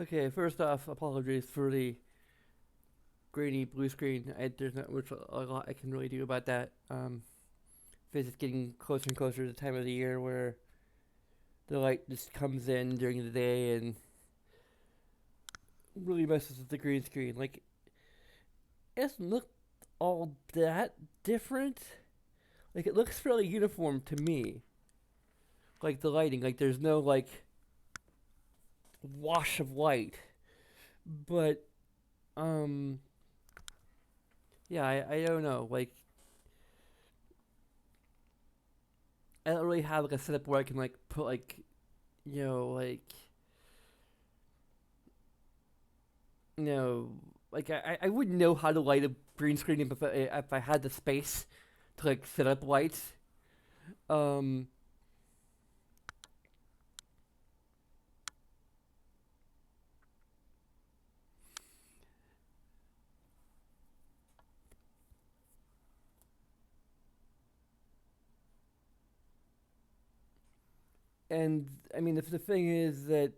Okay, first off, apologies for the grainy blue screen. There's not much a lot I can really do about that. It's getting closer and closer to the time of the year where the light just comes in during the day and really messes with the green screen. Like, it doesn't look all that different. Like, it looks fairly uniform to me. Like, the lighting, like, there's no, like, wash of light. But, um, yeah, I don't know. Like, I don't really have like a setup where I can like put like you know like you know I wouldn't know how to light a green screen if I had the space to like set up lights. Um, and I mean the thing is that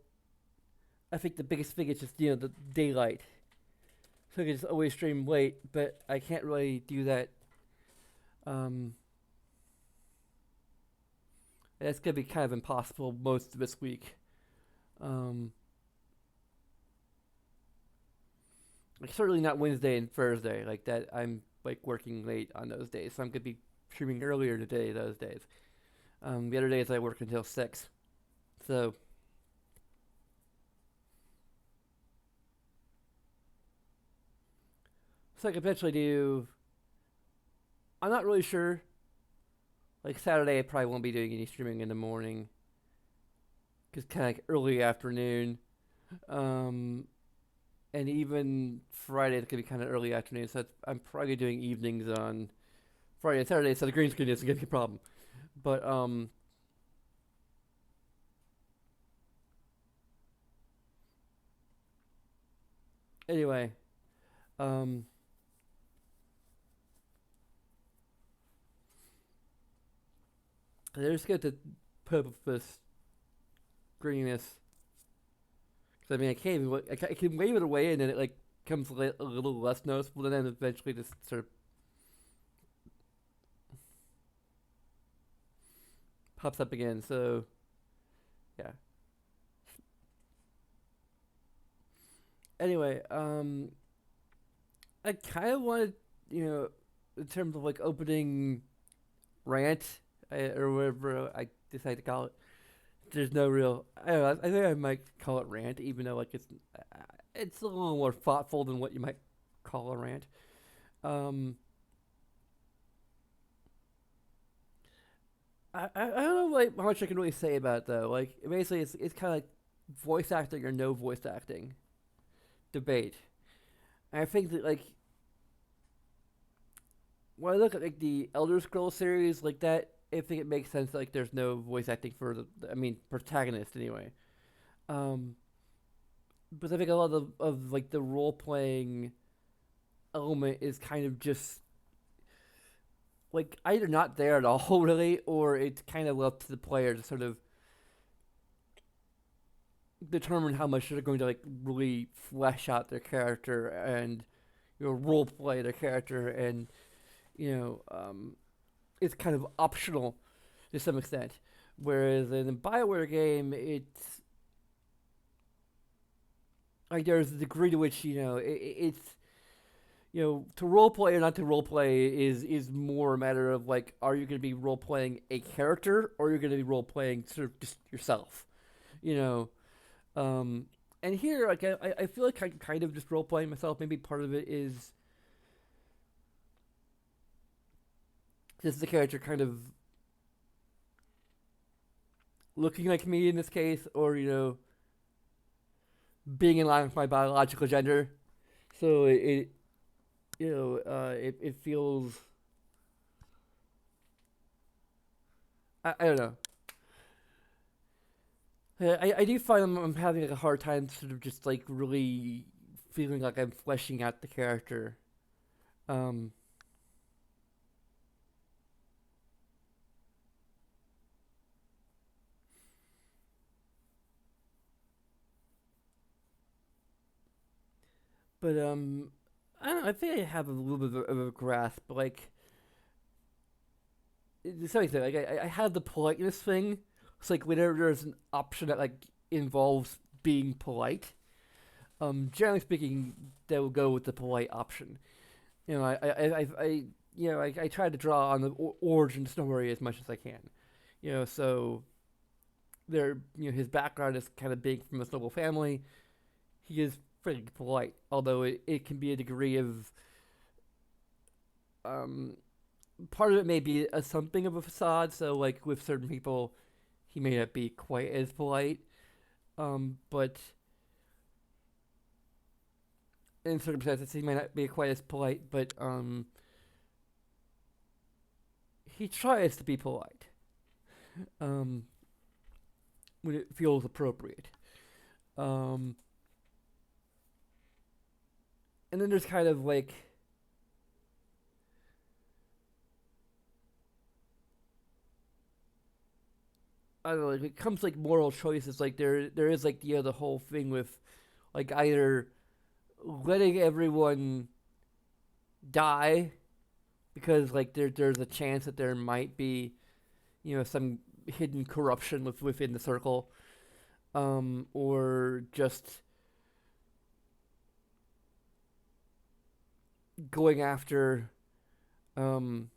I think the biggest thing is just the daylight. So I can just always stream late, but I can't really do that. Um, that's gonna be kind of impossible most of this week. Um, like certainly not Wednesday and Thursday like that. I'm like working late on those days, so I'm gonna be streaming earlier today those days. The other days I work until 6, so I could potentially do. I'm not really sure. Like Saturday, I probably won't be doing any streaming in the morning, cause kind of like early afternoon. Um, and even Friday, it's gonna be kind of early afternoon. So I'm probably doing evenings on Friday and Saturday, so the green screen isn't gonna be a problem. But anyway, um, they're just going to put up this greeniness. Cause I mean, I can wave it away, and then it like comes a little less noticeable, and then eventually just sort of pops up again. So yeah. Anyway, I kind of wanted, in terms of like opening rant or whatever I decide to call it. There's no real. I don't know. I think I might call it rant, even though like it's a little more thoughtful than what you might call a rant. Um, I don't know like how much I can really say about it though. Like basically, it's kind of like voice acting or no voice acting debate. And I think that like when I look at like the Elder Scrolls series like that, I think it makes sense that, like there's no voice acting for I mean protagonist anyway. Um, but I think a lot of like the role playing element is kind of just like either not there at all really, or it's kind of left to the player to sort of determine how much they're going to like really flesh out their character and role play their character, and it's kind of optional to some extent. Whereas in a Bioware game, it's like there's a degree to which it's to role play or not to role play is more a matter of like, are you going to be role playing a character or you're going to be role playing sort of just yourself, you know. Um, and here, like I feel like I'm kind of just role playing myself. Maybe part of it is just the character kind of looking like me in this case, or being in line with my biological gender. So it feels I don't know. I do find I'm having like a hard time sort of just like really feeling like I'm fleshing out the character. Um, But I don't know. I think I have a little bit of a grasp. Like, it's like that. Like, I have the politeness thing. It's like whenever there's an option that like involves being polite. Generally speaking, they will go with the polite option. You know, I try to draw on the origin story as much as I can. You know, so his background is kind of big from a noble family. He is pretty polite, although it can be a degree of um, part of it may be something of a facade. So like with certain people, he may not be quite as polite. But in circumstances, he may not be quite as polite. But he tries to be polite. Um, when it feels appropriate. Um, and then there's kind of like I don't know, like it comes to, like moral choices. Like there is like the whole thing with like either letting everyone die because like there's a chance that there might be some hidden corruption within the circle, or just going after um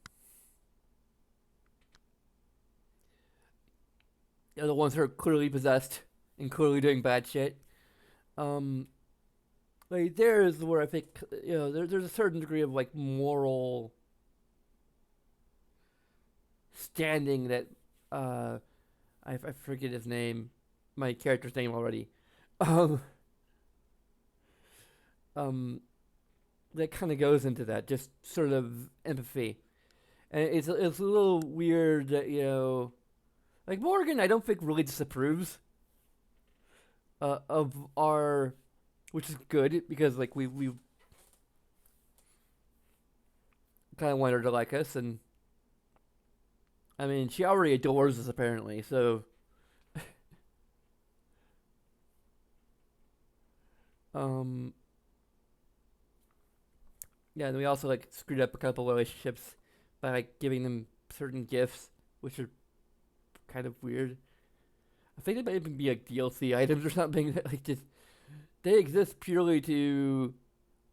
the ones that are clearly possessed and clearly doing bad shit. Um, like there is where I think there's a certain degree of like moral standing that uh I forget his name, my character's name already. Um, um, that kind of goes into that, just sort of empathy, and it's a little weird that like Morgan, I don't think really disapproves of our, which is good because like we kind of want her to like us, and I mean she already adores us apparently, so um yeah, and we also like screwed up a couple relationships by like giving them certain gifts, which are kind of weird. I think they might even be like DLC items or something that like just they exist purely to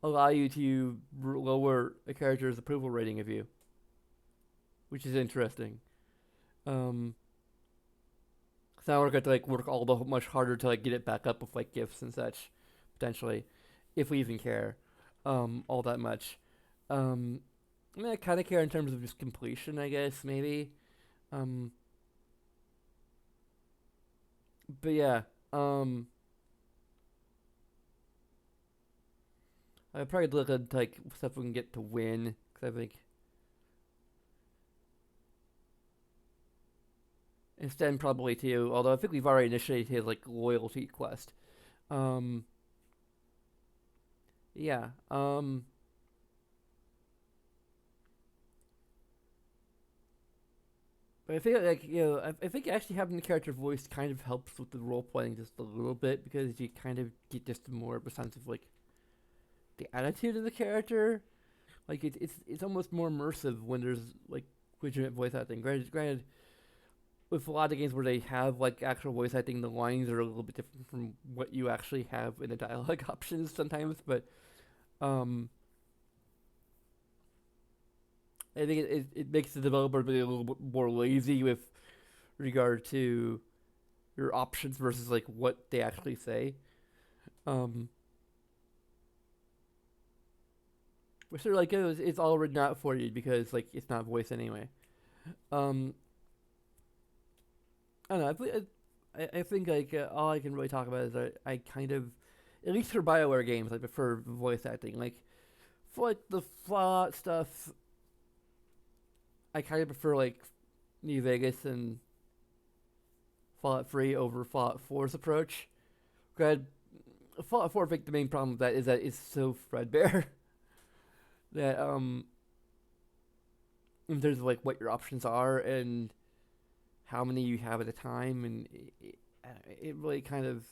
allow you to lower a character's approval rating of you, which is interesting. Um, so now we're going to like work all the much harder to like get it back up with like gifts and such, potentially, if we even care, all that much. Um, I mean, I kind of care in terms of just completion, I guess maybe. Um, but yeah, I probably look at like stuff we can get to win because I think instead probably too. Although I think we've already initiated his like loyalty quest. Um, yeah. But I think like I think actually having the character voice kind of helps with the role playing just a little bit because you kind of get just more of a sense of like the attitude of the character. Like it's almost more immersive when there's like legitimate voice acting. Granted, with a lot of games where they have like actual voice acting, the lines are a little bit different from what you actually have in the dialogue options sometimes. But um, I think it makes the developer be a little bit more lazy with regard to your options versus like what they actually say. Um, which they're like, oh, it's all written out for you because like it's not voice anyway. Um, I don't know. I think like all I can really talk about is I kind of, at least for Bioware games, I prefer voice acting. Like for like the Fallout stuff, I kind of prefer like New Vegas and Fallout 3 over Fallout 4's approach. Granted, Fallout 4, I think the main problem with that is that it's so threadbare that in terms of like what your options are and how many you have at a time, and it really kind of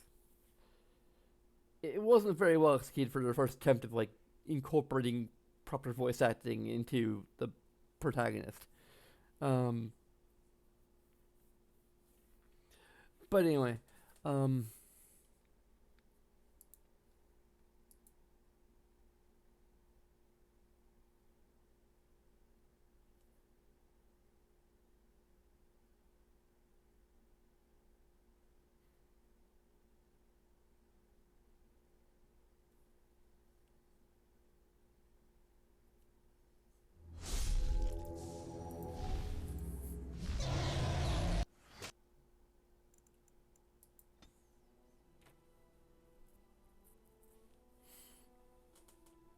it wasn't very well executed for their first attempt of like incorporating proper voice acting into the protagonist. Um, but anyway, um,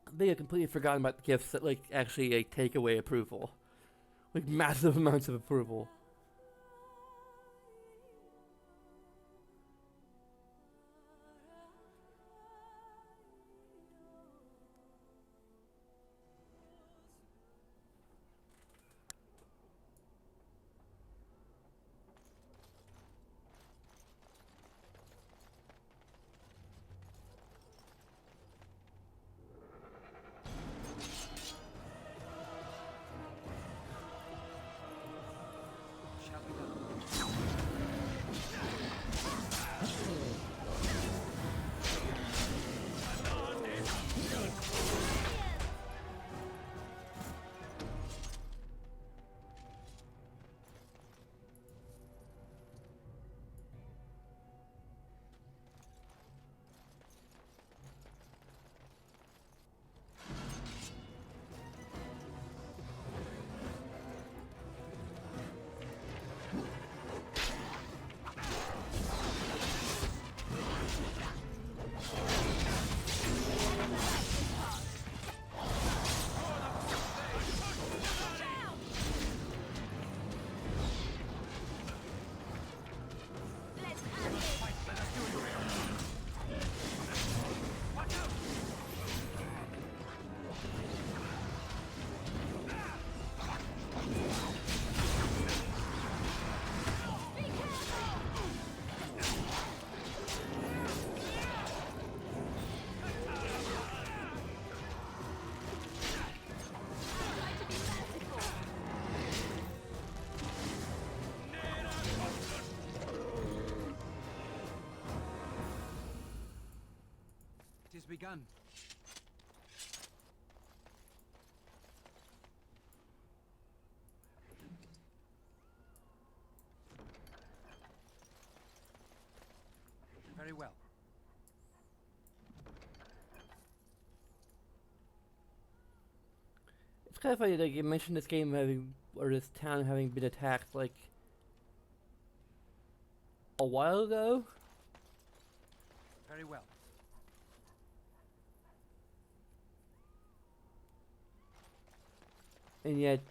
I think I completely forgotten about the gifts that like actually like take away approval, like massive amounts of approval. It is begun. Very well. It's kind of funny that you mentioned this game having or this town having been attacked like a while ago. Very well. And yet,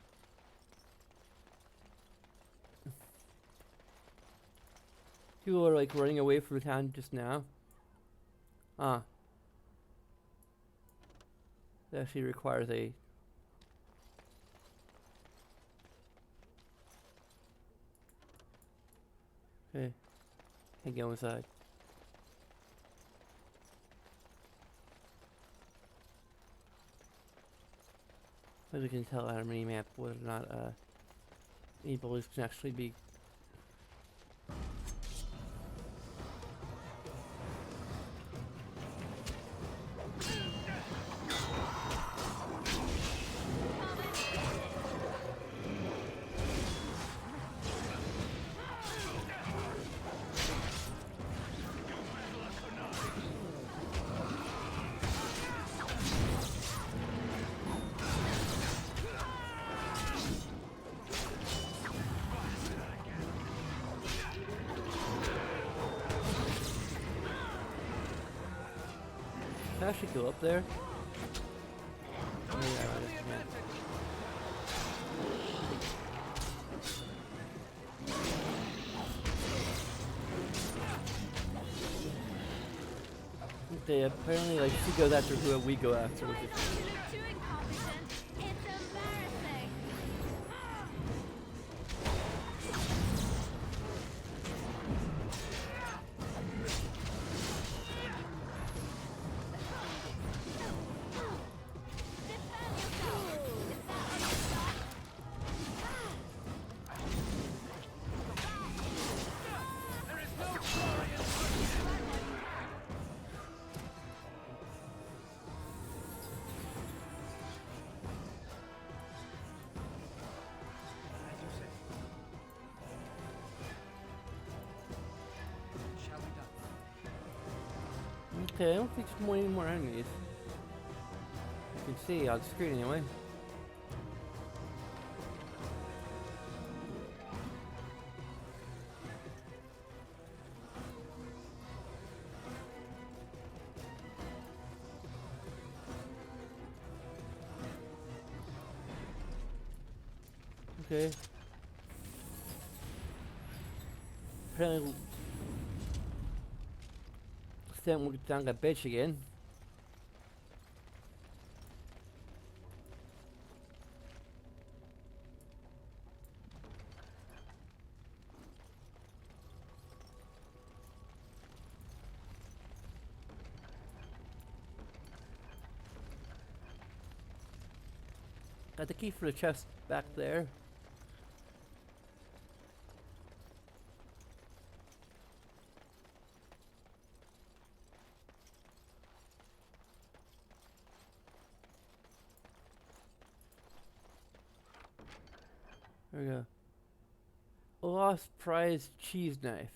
people are like running away from the town just now. Ah. That actually requires a. Okay. Can't go inside. As we can tell on our mini map whether or not any bullies can actually be. Can I actually go up there? Oh, yeah, I can. They apparently like she goes after who we go after, which is You look too incompetent. It's embarrassing. Okay, I don't think there's any more enemies. You can see on the screen anyway. Okay. Apparently, Sam looked down that bitch again. Got the key for the chest back there. There we go. A lost prize cheese knife.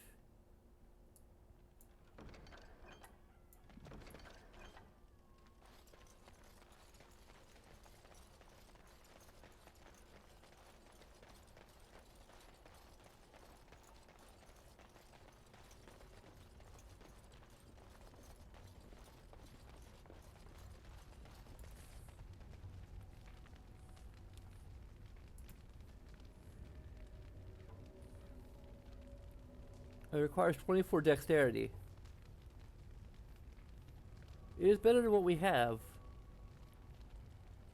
It requires 24 dexterity. It is better than what we have.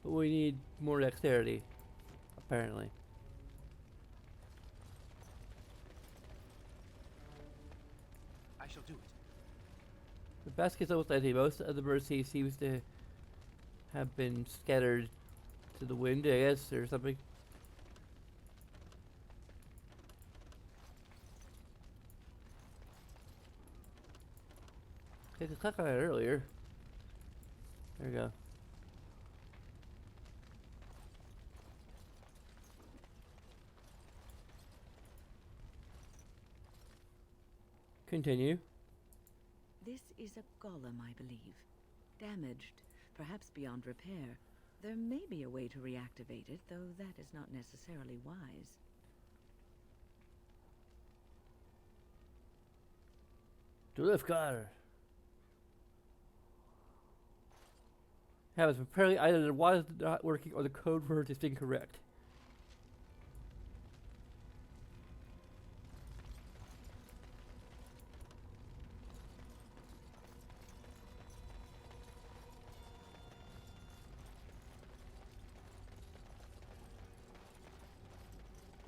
But we need more dexterity, apparently. I shall do it. The basket's almost empty. Most of the mercy seems to have been scattered to the wind, I guess, or something. I could click on it earlier. There we go. Continue. This is a golem, I believe. Damaged, perhaps beyond repair. There may be a way to reactivate it, though that is not necessarily wise. Dulifkar. Happens apparently either the water is not working or the code word is incorrect.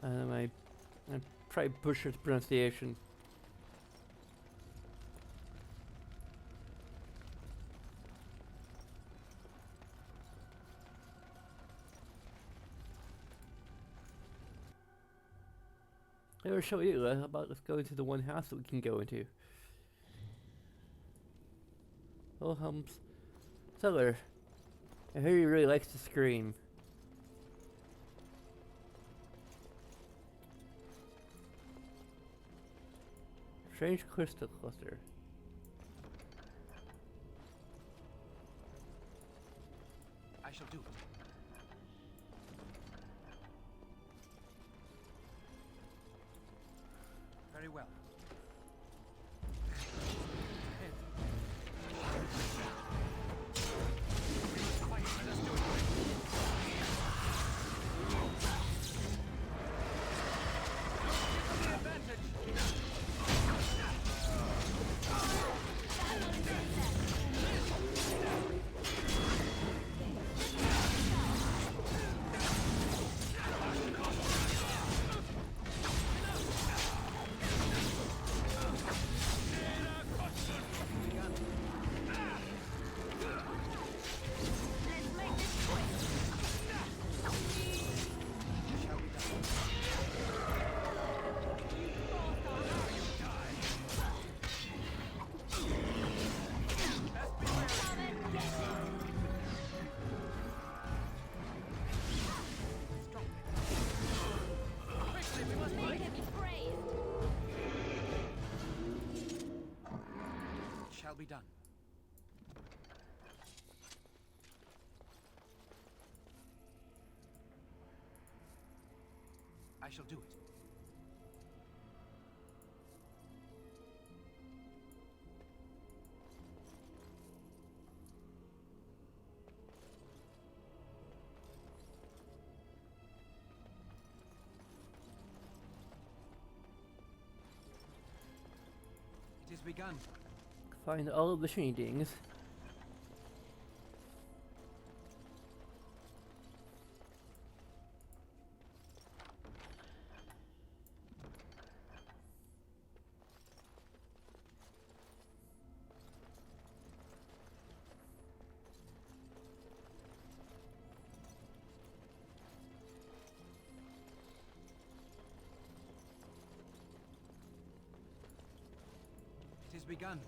I probably butchered the pronunciation. I will show you about let's go into the one house that we can go into. Wilhelm's cellar. I hear he really likes to scream. Strange crystal cluster. I shall do it. Very well. Shall be done. I shall do it. It is begun. Find all of the shadings. It is begun.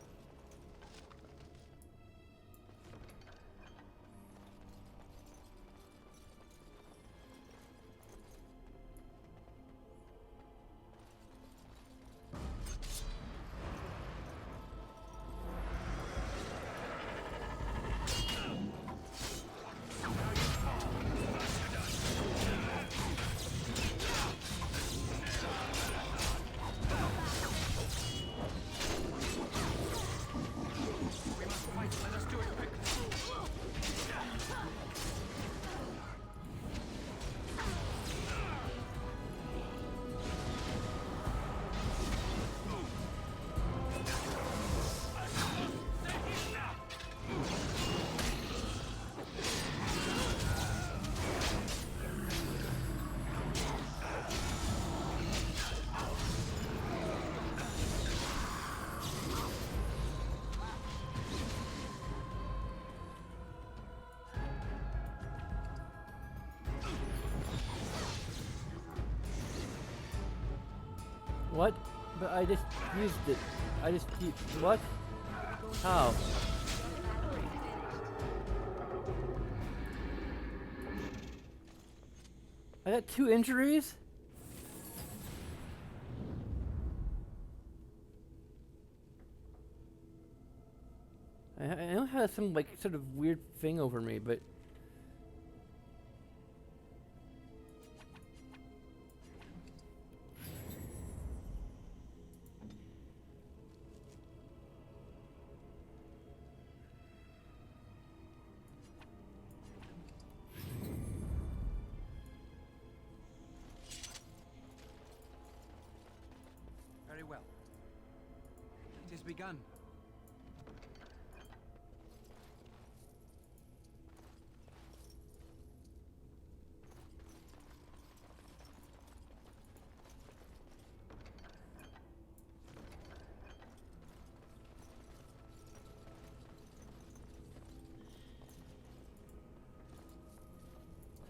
We must fight. Let us do it quickly. What? But I just used it. I just what? How? I got 2 injuries? I know I had some like sort of weird thing over me, but Very well. It is begun.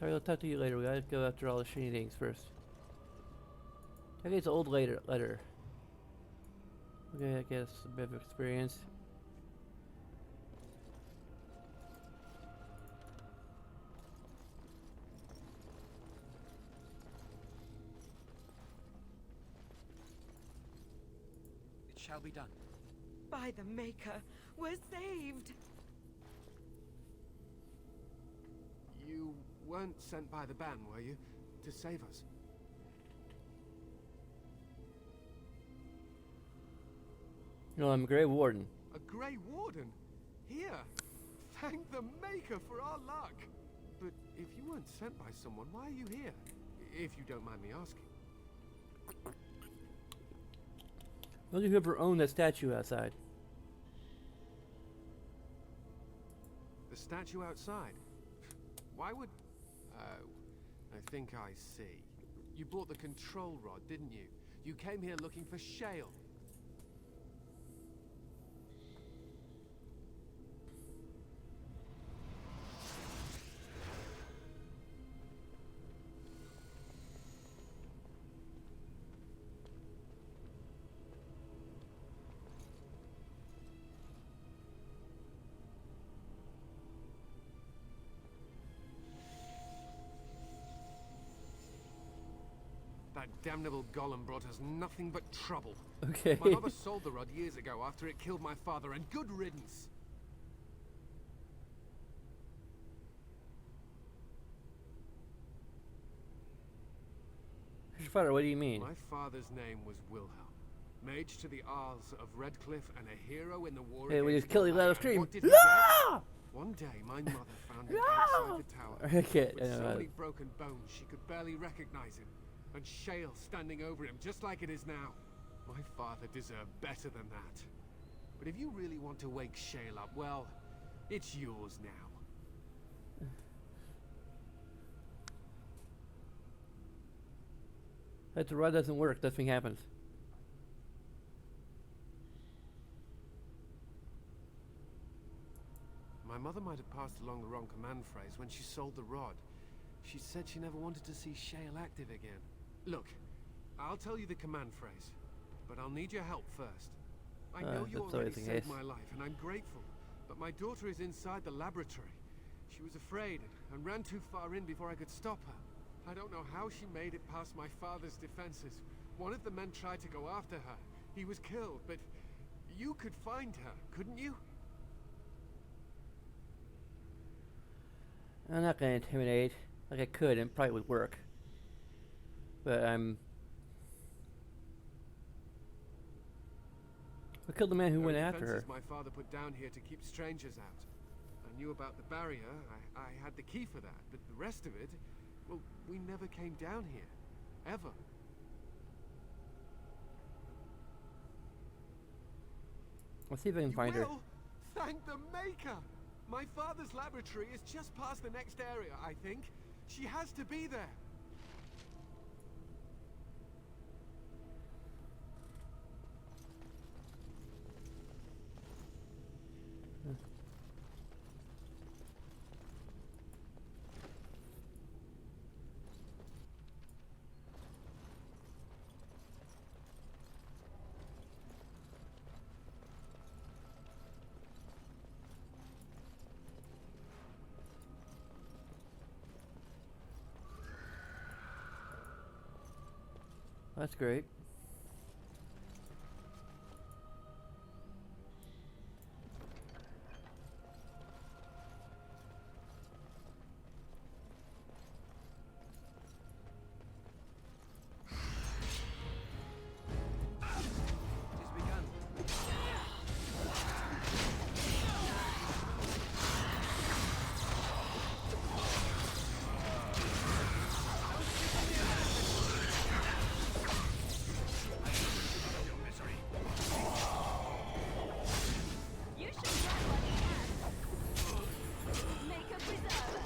sorry, I'll talk to you later. We gotta go after all the shiny things first. I guess old letter. Okay, I guess a bit of experience. It shall be done. By the Maker, we're saved! You weren't sent by the Ban, were you? To save us? No, I'm Grey Warden. A Grey Warden? Here! Thank the Maker for our luck! But if you weren't sent by someone, why are you here? If you don't mind me asking. Look at whoever owned that statue outside. The statue outside? Why would... Oh, I think I see. You bought the control rod, didn't you? You came here looking for Shale. That damnable golem brought us nothing but trouble. Okay. My mother sold the rod years ago after it killed my father, and good riddance. Mr. Futter, what do you mean? My father's name was Wilhelm, mage to the Isles of Redcliffe and a hero in the war Hey, we against just kill you, let us Goliath. scream. What did he get? Ah! One day, my mother found him outside the tower. I can't. With so many broken bones, she could barely recognize him. And Shale standing over him, just like it is now. My father deserved better than that. But if you really want to wake Shale up, well, it's yours now. If the rod doesn't work, nothing happens. My mother might have passed along the wrong command phrase when she sold the rod. She said she never wanted to see Shale active again. Look, I'll tell you the command phrase, but I'll need your help first. I know you that's already always the saved case. my life, and I'm grateful, but my daughter is inside the laboratory. She was afraid and ran too far in before I could stop her. I don't know how she made it past my father's defenses. One of the men tried to go after her. He was killed, but you could find her, couldn't you? I'm not gonna intimidate. Like I could, and it probably would work. But I killed the man who There went are after her. defenses my father put down here to keep strangers out. I knew about the barrier. I had the key for that, but the rest of it, well, we never came down here, ever. Let's see if I can You find her. will? Thank the Maker! My father's laboratory is just past the next area, I think. She has to be there. That's great. It is begun. You should try what he has. Make a preserver.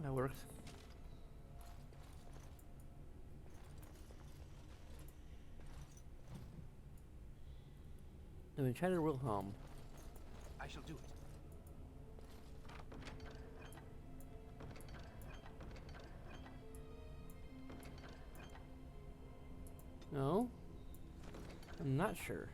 That works. The Enchanted Wilhelm. I shall do it. No? I'm not sure.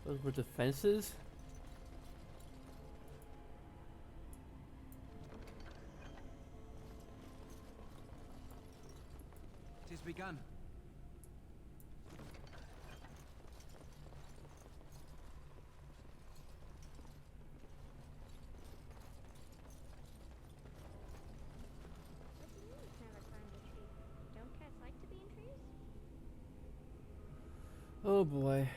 Those were defenses? It is begun. What do you mean it's never climbed a tree? Don't cats like to be in trees? Oh boy.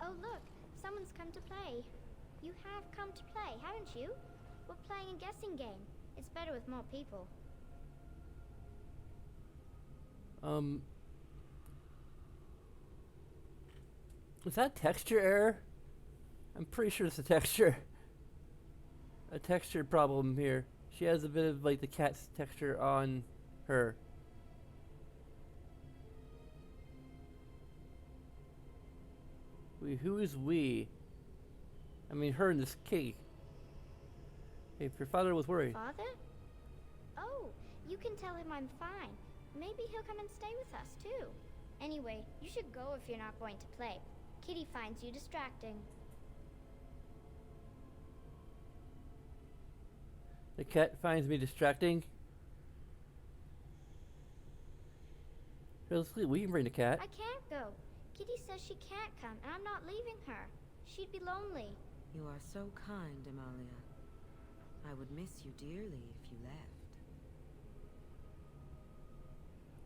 Oh look, someone's come to play. You have come to play, haven't you? We're playing a guessing game. It's better with more people. Is that texture error? I'm pretty sure it's a texture. A texture problem here. She has a bit of like the cat's texture on her. Who is we? I mean, her and this Kitty. If your father was worried. Father? Oh, you can tell him I'm fine. Maybe he'll come and stay with us, too. Anyway, you should go if you're not going to play. Kitty finds you distracting. The cat finds me distracting. Here, let's leave. We can bring the cat. I can't go. Kitty says she can't come, and I'm not leaving her. She'd be lonely. You are so kind, Amalia. I would miss you dearly if you left.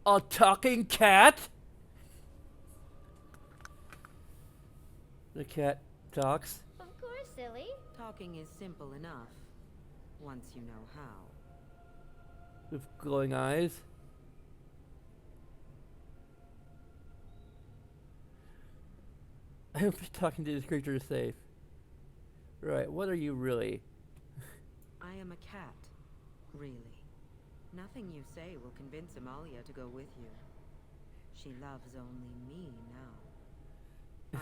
A talking cat? The cat talks. Of course, silly. Talking is simple enough, once you know how. With glowing eyes. I hope talking to this creature is safe. Right, what are you really? I am a cat, really. Nothing you say will convince Amalia to go with you. She loves only me now.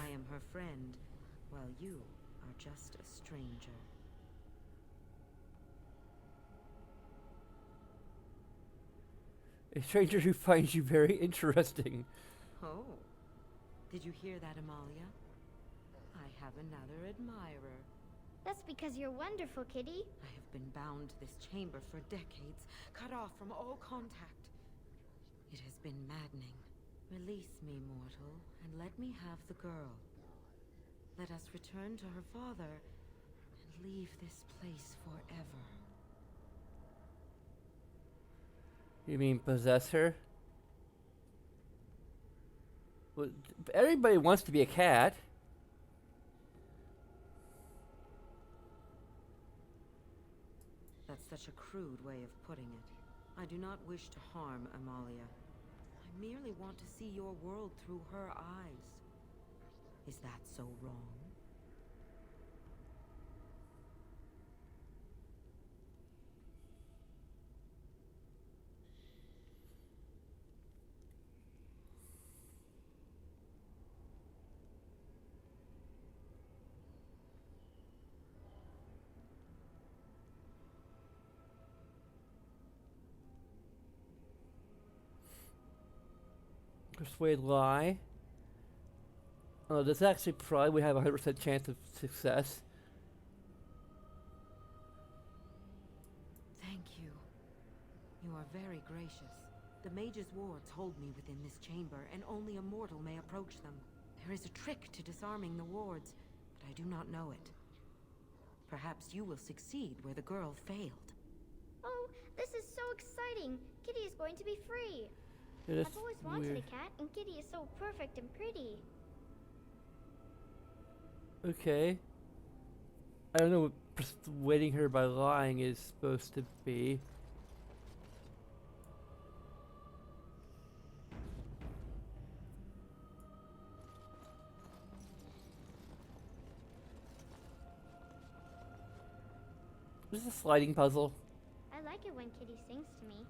I am her friend, while you are just a stranger. A stranger who finds you very interesting. Oh, did you hear that, Amalia? I have another admirer. That's because you're wonderful, Kitty. I have been bound to this chamber for decades, cut off from all contact. It has been maddening. Release me, mortal, and let me have the girl. Let us return to her father and leave this place forever. You mean possess her? Well, everybody wants to be a cat. That's such a crude way of putting it. I do not wish to harm Amalia. I merely want to see your world through her eyes. Is that so wrong? Persuade lie. Oh, this actually probably would have a 100% chance of success. Thank you. You are very gracious. The mage's wards hold me within this chamber, and only a mortal may approach them. There is a trick to disarming the wards, but I do not know it. Perhaps you will succeed where the girl failed. Oh, this is so exciting. Kitty is going to be free. Yeah, that's I've always wanted weird. a cat, and Kitty is so perfect and pretty. Okay. I don't know what persuading her by lying is supposed to be. This is a sliding puzzle. I like it when Kitty sings to me.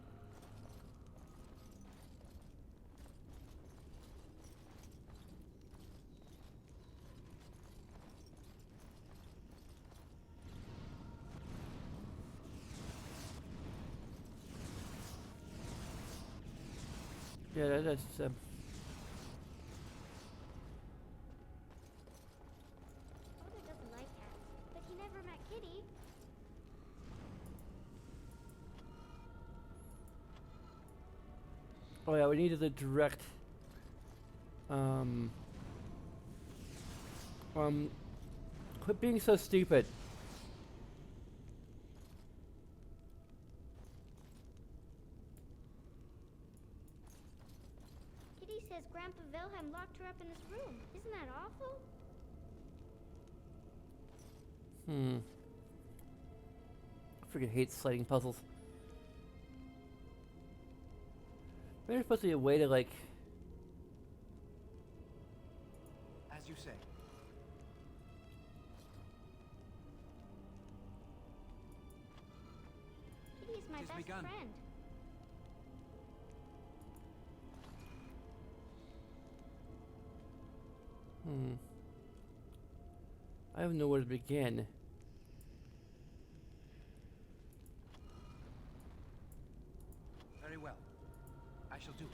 Yeah, that's Father doesn't like cats, but he never met Kitty. oh yeah, we needed the direct quit being so stupid. Kitty says Grandpa Wilhelm locked her up in this room. Isn't that awful? I freaking hate sliding puzzles. Maybe there's supposed to be a way to like As you say. Kitty is my Tis best begun. friend. I have nowhere to begin. Very well. I shall do it.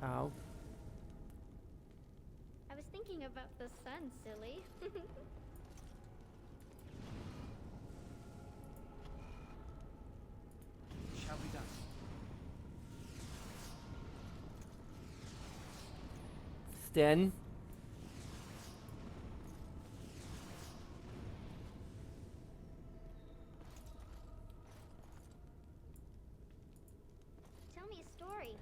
Ow. I was thinking about the sun, silly. It shall be done. Sten. Tell me a story.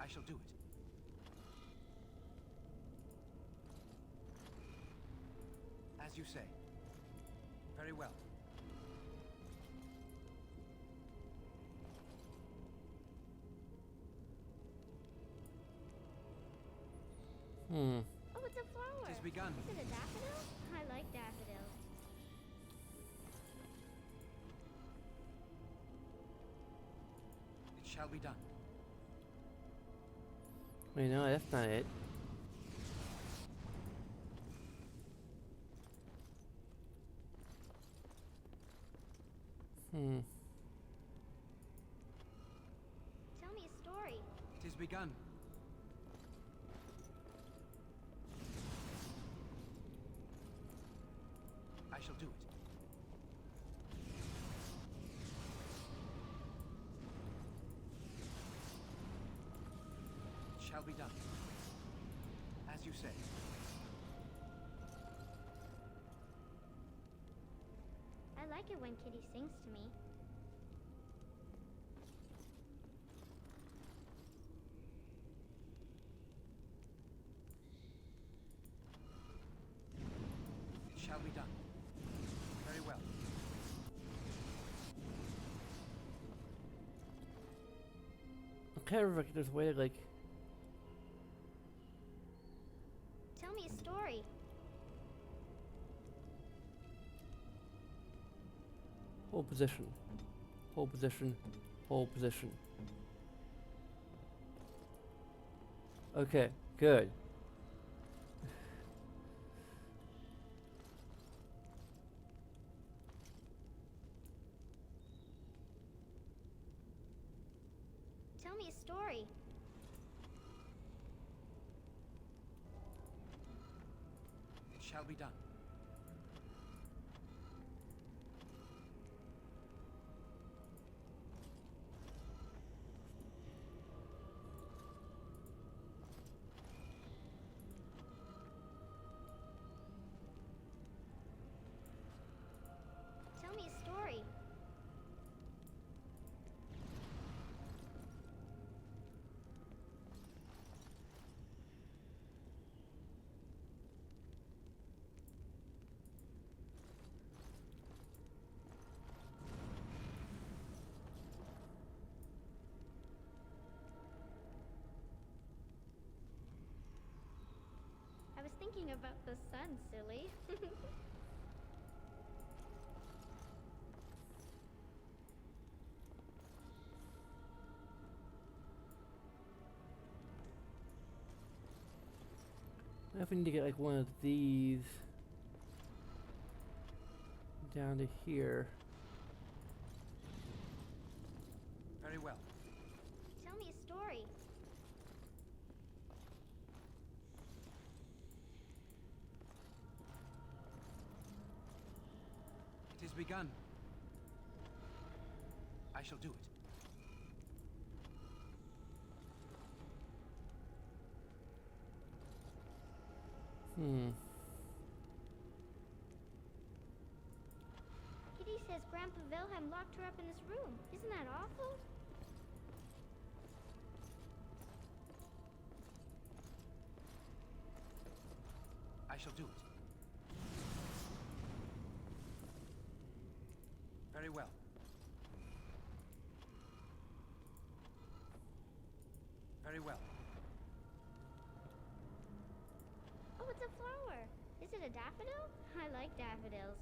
I shall do it. As you say. Very well. Oh, it's a flower. It is begun. Is it a daffodil? I like daffodils. It shall be done. Wait, no, that's not it. Tell me a story. It is begun. I shall do it. It shall be done. As you say. I like it when Kitty sings to me. It shall be done. Very well. I can't remember if there's a way to, like... Tell me a story. Hold position. Hold position. Hold position. Okay, good. Tell me a story. It shall be done. Tell me a story. I was thinking about the sun, silly. I need to get like one of these down to here. Very well. Tell me a story. It is begun. I shall do it. Kitty says Grandpa Wilhelm locked her up in this room. Isn't that awful? I shall do it. Very well. Very well. Oh, it's a flower. Is it a daffodil? I like daffodils.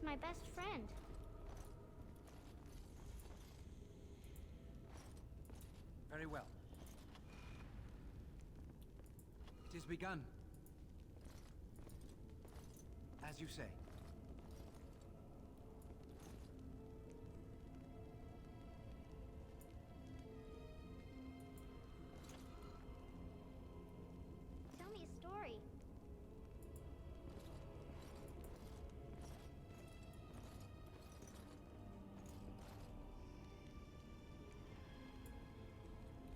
my best friend. Very well. It is begun. As you say. Tell me a story.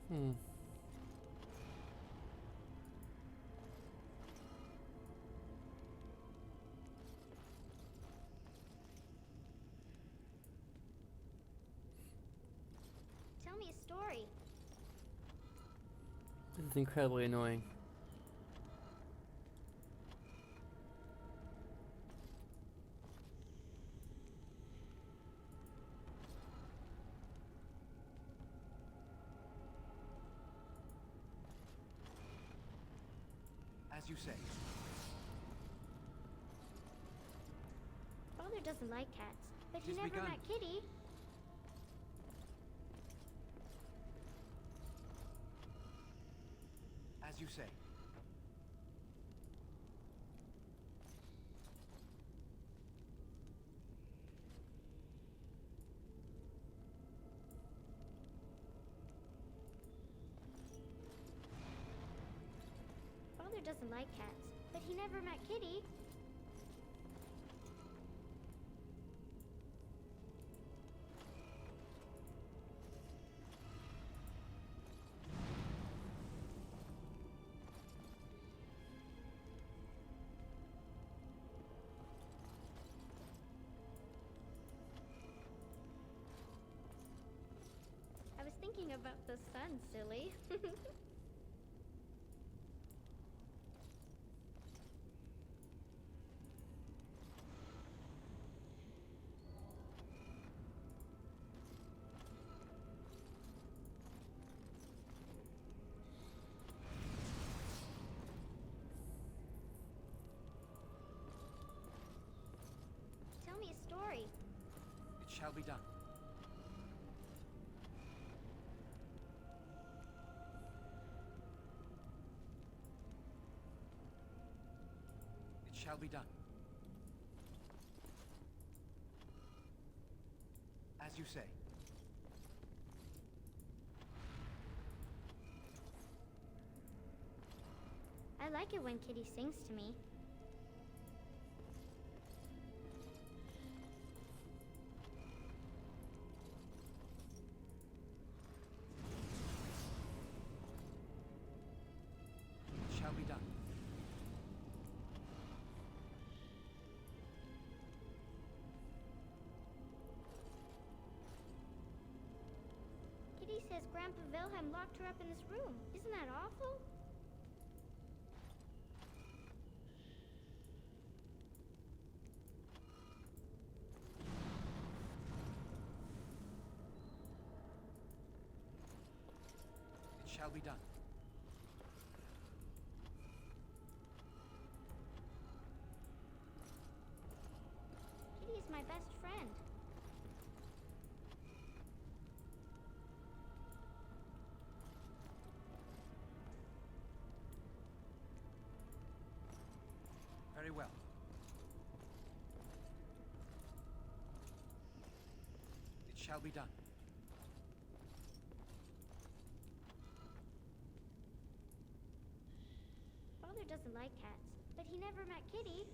Hmm. Tell me a story. This is incredibly annoying. As you say. Father doesn't like cats, but he It is never begun. met Kitty. As you say. Father doesn't like cats, but he never met Kitty. I was thinking about the sun, silly. Tell me a story. It shall be done. It shall be done. As you say. I like it when Kitty sings to me. It shall be done. Kitty says Grandpa Wilhelm locked her up in this room. Isn't that awful? It shall be done. Kitty is my best friend. Very well. It shall be done. Father doesn't like cats, but he never met Kitty.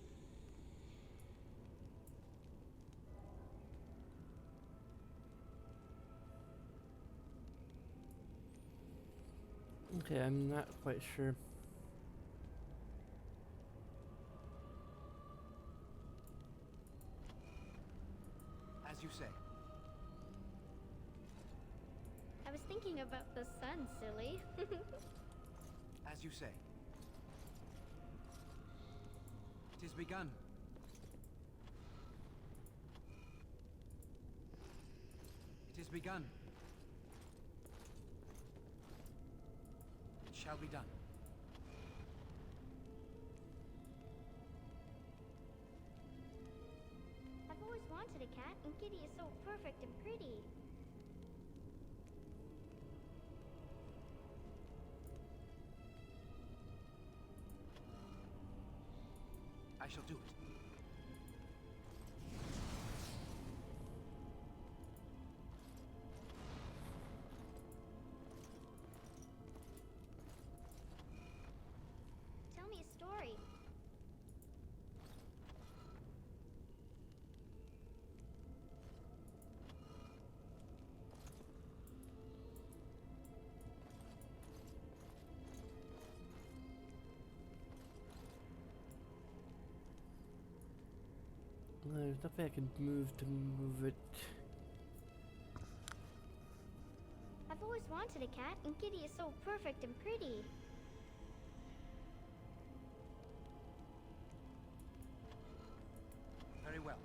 Okay, I'm not quite sure. As you say. I was thinking about the sun, silly. As you say. It is begun. It is begun. It shall be done. I've always a cat, and Kitty is so perfect and pretty. I shall do it. Tell me a story. There's nothing I can move to move it. I've always wanted a cat, and Kitty is so perfect and pretty. Very well.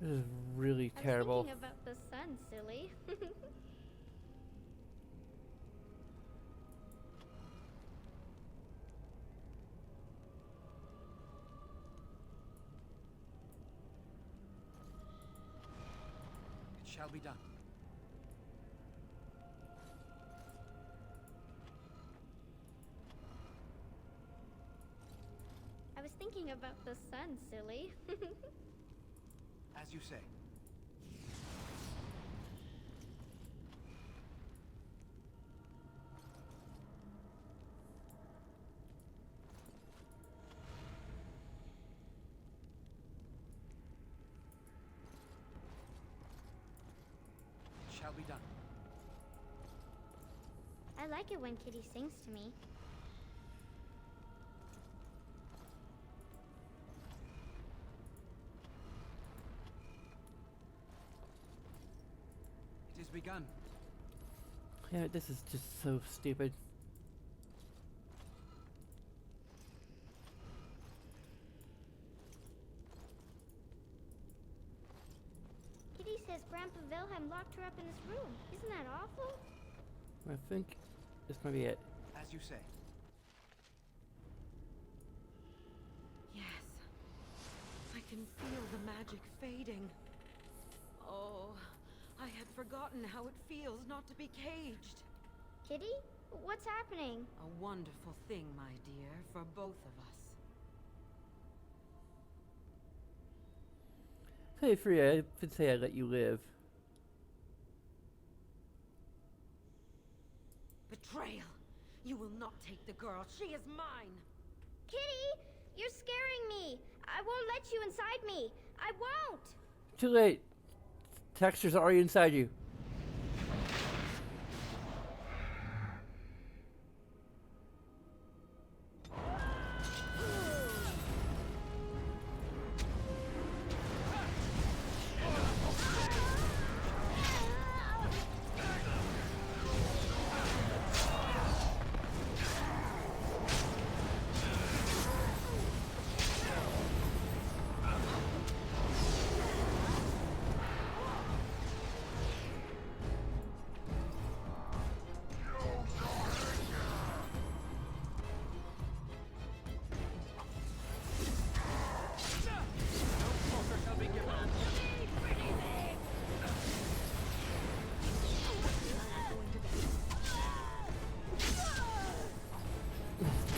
This is really I was terrible. thinking about the sun, silly. It shall be done. I was thinking about the sun, silly. As you say. It shall be done. I like it when Kitty sings to me. It is begun. Yeah, this is just so stupid. Kitty says Grandpa Wilhelm locked her up in his room. Isn't that awful? I think this might be it. As you say. Yes. I can feel the magic fading. Oh, I had forgotten how it feels not to be caged. Kitty? What's happening? A wonderful thing, my dear, for both of us. Hey, Freya, I did say I'd let you live. Betrayal! You will not take the girl. She is mine! Kitty! You're scaring me! I won't let you inside me! I won't! Too late. Texture's already inside you.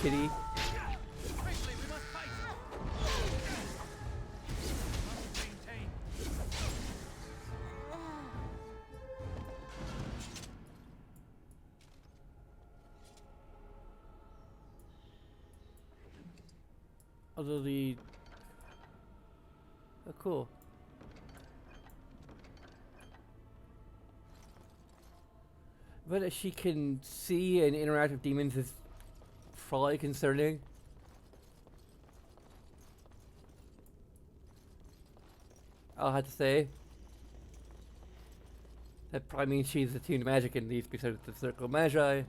Kitty. Quickly, we must fight! Must maintain. Although the... Oh, cool. But that she can see and interact with demons is probably concerning. I'll have to say. That probably means she's attuned to magic and needs to be sent to the Circle of Magi.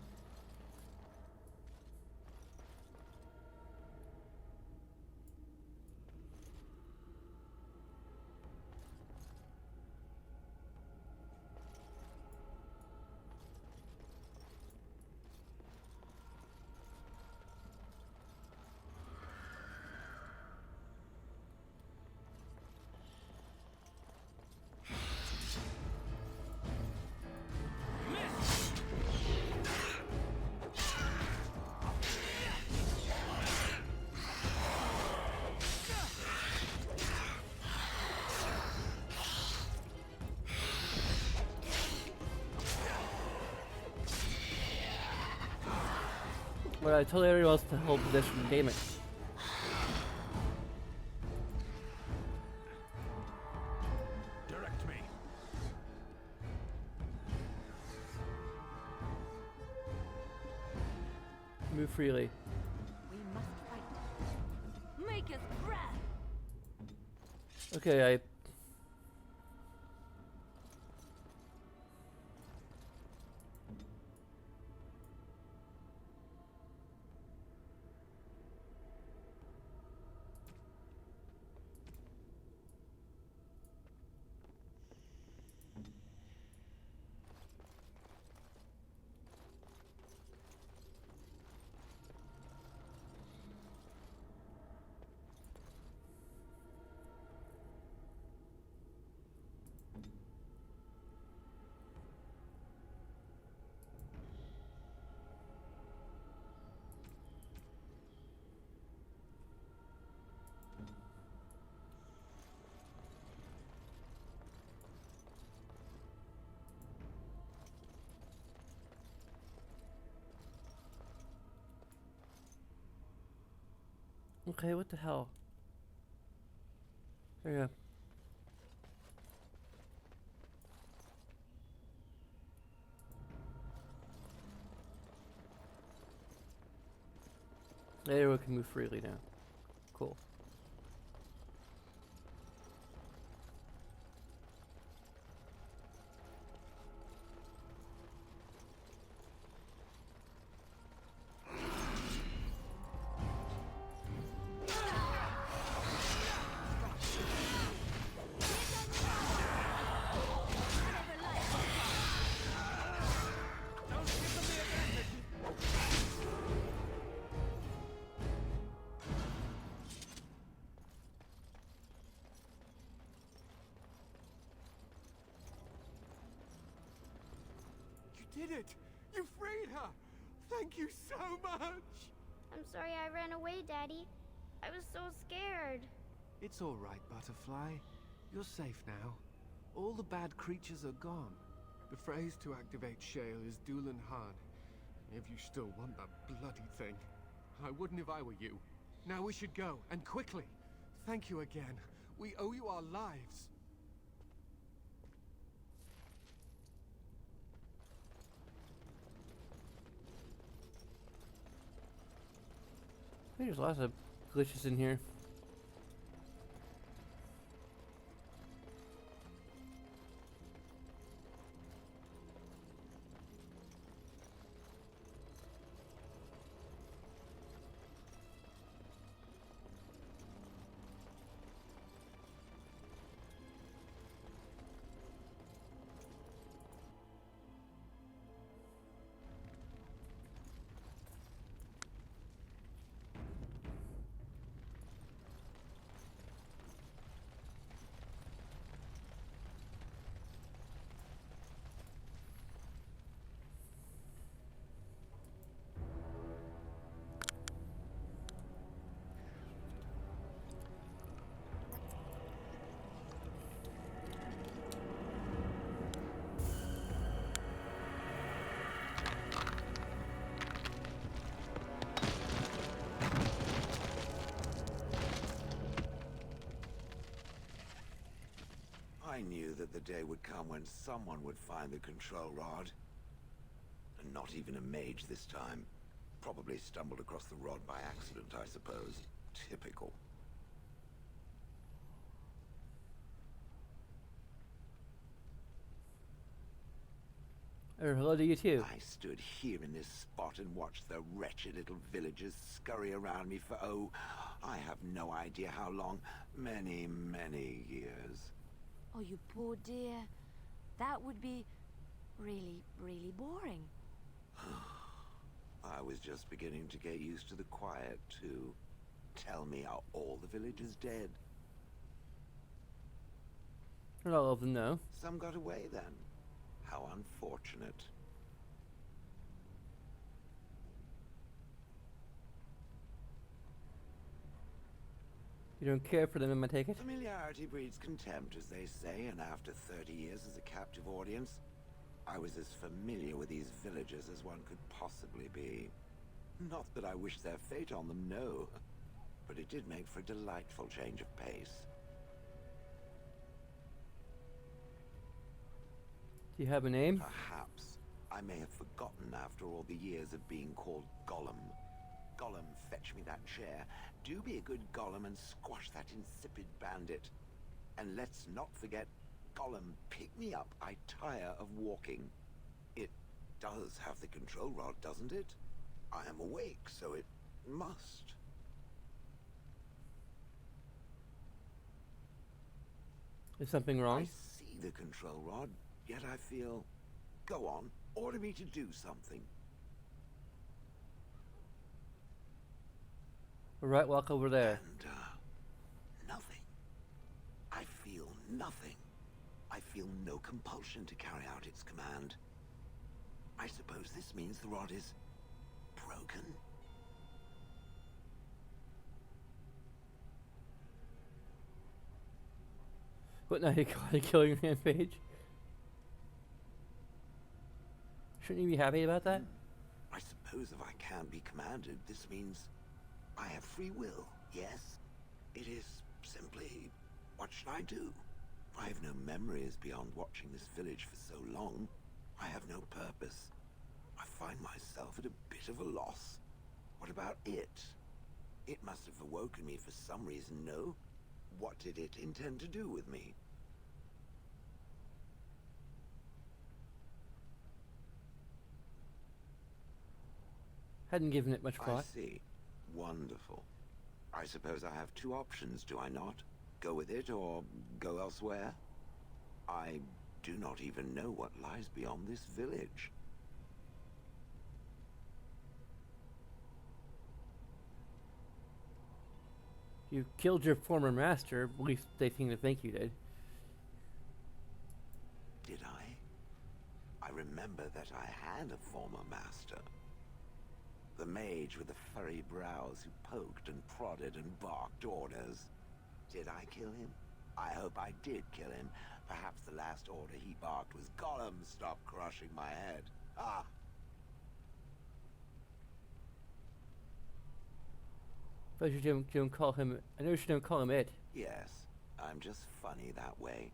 But I told everyone else to hold position. Damn it. Direct me. Move freely. We must fight. Make us breath. Okay, I. Okay, what the hell? There you go. There we can move freely now. Cool. You did it! You freed her! Thank you so much! I'm sorry I ran away, Daddy. I was so scared. It's all right, Butterfly. You're safe now. All the bad creatures are gone. The phrase to activate Shale is Dulan Han. If you still want that bloody thing. I wouldn't if I were you. Now we should go, and quickly. Thank you again. We owe you our lives. There's lots of glitches in here. I knew that the day would come when someone would find the control rod. And not even a mage this time. Probably stumbled across the rod by accident, I suppose. Typical. Hello to you too. I stood here in this spot and watched the wretched little villagers scurry around me for, oh, I have no idea how long. Many, many years. Oh, you poor dear. That would be really, really boring. I was just beginning to get used to the quiet, too. Tell me, are all the villagers dead? Not all of them, no. Some got away, then. How unfortunate. You don't care for them, I take it? Familiarity breeds contempt, as they say, and after 30 years as a captive audience, I was as familiar with these villagers as one could possibly be. Not that I wish their fate on them, no. But it did make for a delightful change of pace. Do you have a name? Perhaps. I may have forgotten after all the years of being called Gollum. Gollum, fetch me that chair. Do be a good Gollum and squash that insipid bandit. And let's not forget, Gollum, pick me up. I tire of walking. It does have the control rod, doesn't it? I am awake, so it must. Is something I wrong? see the control rod, yet I feel... Go on, order me to do something. Alright, walk over there. And, nothing. I feel nothing. I feel no compulsion to carry out its command. I suppose this means the rod is... broken? What now, you call it a killing rampage? Shouldn't you be happy about that? I suppose if I can't be commanded, this means I have free will, yes? It is simply, what should I do? I have no memories beyond watching this village for so long. I have no purpose. I find myself at a bit of a loss. What about it? It must have awoken me for some reason, no? What did it intend to do with me? Hadn't given it much I thought. see. Wonderful. I suppose I have two options, do I not? Go with it or go elsewhere? I do not even know what lies beyond this village. You killed your former master, at least they seem to think you did. Did I? I remember that I had a former master. The mage with the furry brows who poked and prodded and barked orders. Did I kill him? I hope I did kill him. Perhaps the last order he barked was, Gollum, stop crushing my head. Ah! But you don't call him... I know you don't call him it. Yes, I'm just funny that way.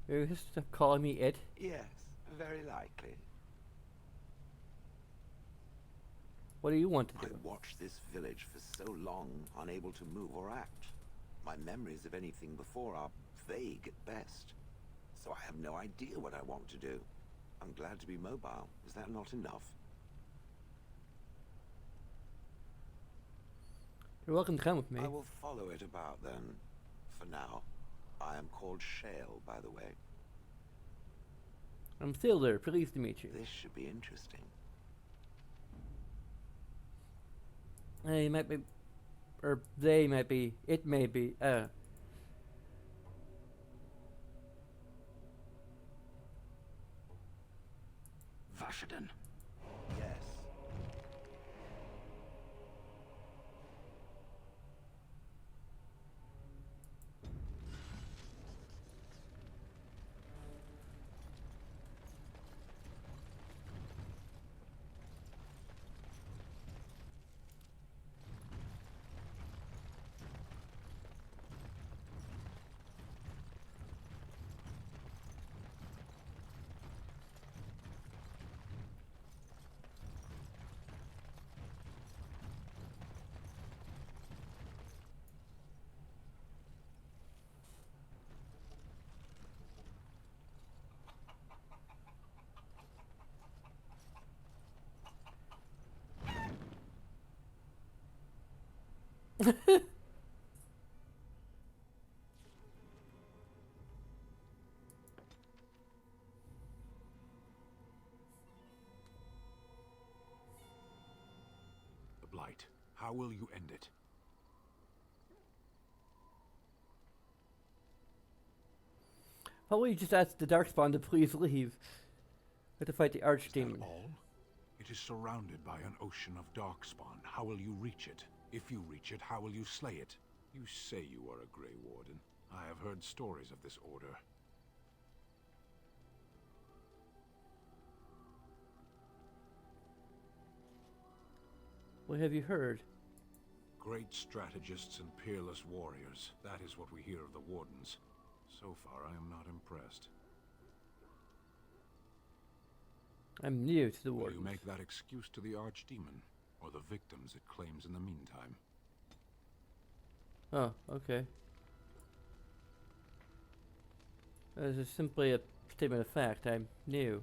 You're just calling me it? Yes, very likely. What do you want to I do? watched this village for so long, unable to move or act. My memories of anything before are vague at best. So I have no idea what I want to do. I'm glad to be mobile. Is that not enough? You're welcome to come with me. I will follow it about then. For now. I am called Shale, by the way. I'm Thilder. Pleased to meet you. This should be interesting. They might be... Or they might be... It may be... Vashaden. Yes. The Blight. How will you end it? Probably just ask the Darkspawn to please leave. We have to fight the Is Archdemon. that all? It is surrounded by an ocean of Darkspawn. How will you reach it? If you reach it, how will you slay it? You say you are a Grey Warden. I have heard stories of this order. What have you heard? Great strategists and peerless warriors. That is what we hear of the Wardens. So far, I am not impressed. I'm new to the Will Wardens. you make that excuse to the Archdemon, or the victims it claims in the meantime? Oh, okay. This is simply a statement of fact. I'm new.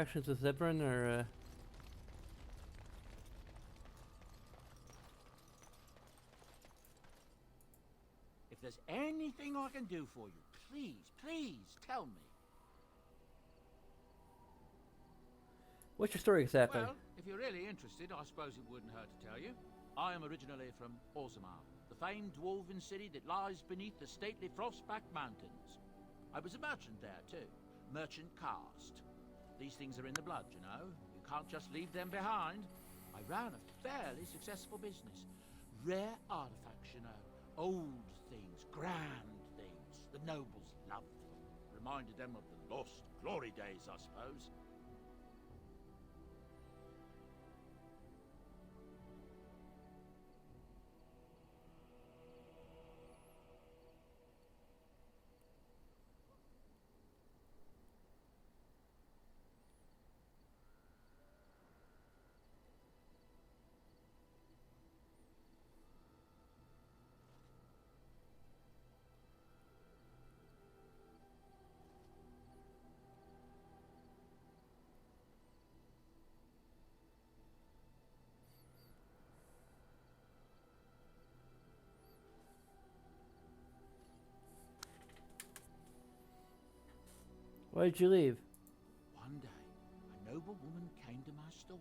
Interactions with Zebran are If there's anything I can do for you, please tell me. what's your story exactly? Well, if you're really interested, I suppose it wouldn't hurt to tell you. I am originally from Orzammar, the famed dwarven city that lies beneath the stately Frostback Mountains. I was a merchant there, too. Merchant caste. These things are in the blood, you know. You can't just leave them behind. I ran a fairly successful business. Rare artifacts, you know. Old things, grand things. The nobles loved them. Reminded them of the lost glory days, I suppose. Why did you leave? One day, a noble woman came to my store.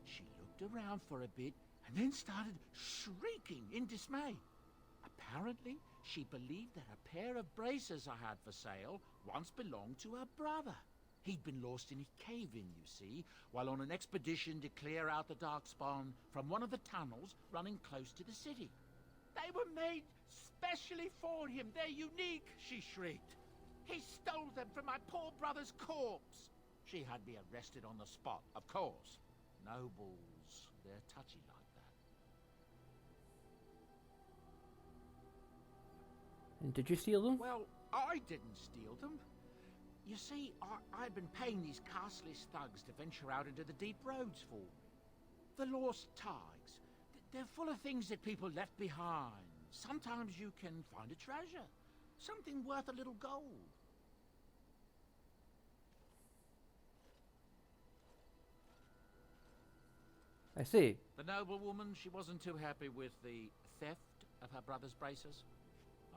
She looked around for a bit and then started shrieking in dismay. Apparently, she believed that a pair of braces I had for sale once belonged to her brother. He'd been lost in a cave-in, you see, while on an expedition to clear out the Darkspawn from one of the tunnels running close to the city. They were made specially for him. They're unique, she shrieked. He stole them from my poor brother's corpse. She had me arrested on the spot, of course. Nobles, they're touchy like that. And did you steal them? Well, I didn't steal them. You see, I'd been paying these castless thugs to venture out into the deep roads for me. The lost tides. They're full of things that people left behind. Sometimes you can find a treasure. Something worth a little gold. I see. The noblewoman, she wasn't too happy with the theft of her brother's braces.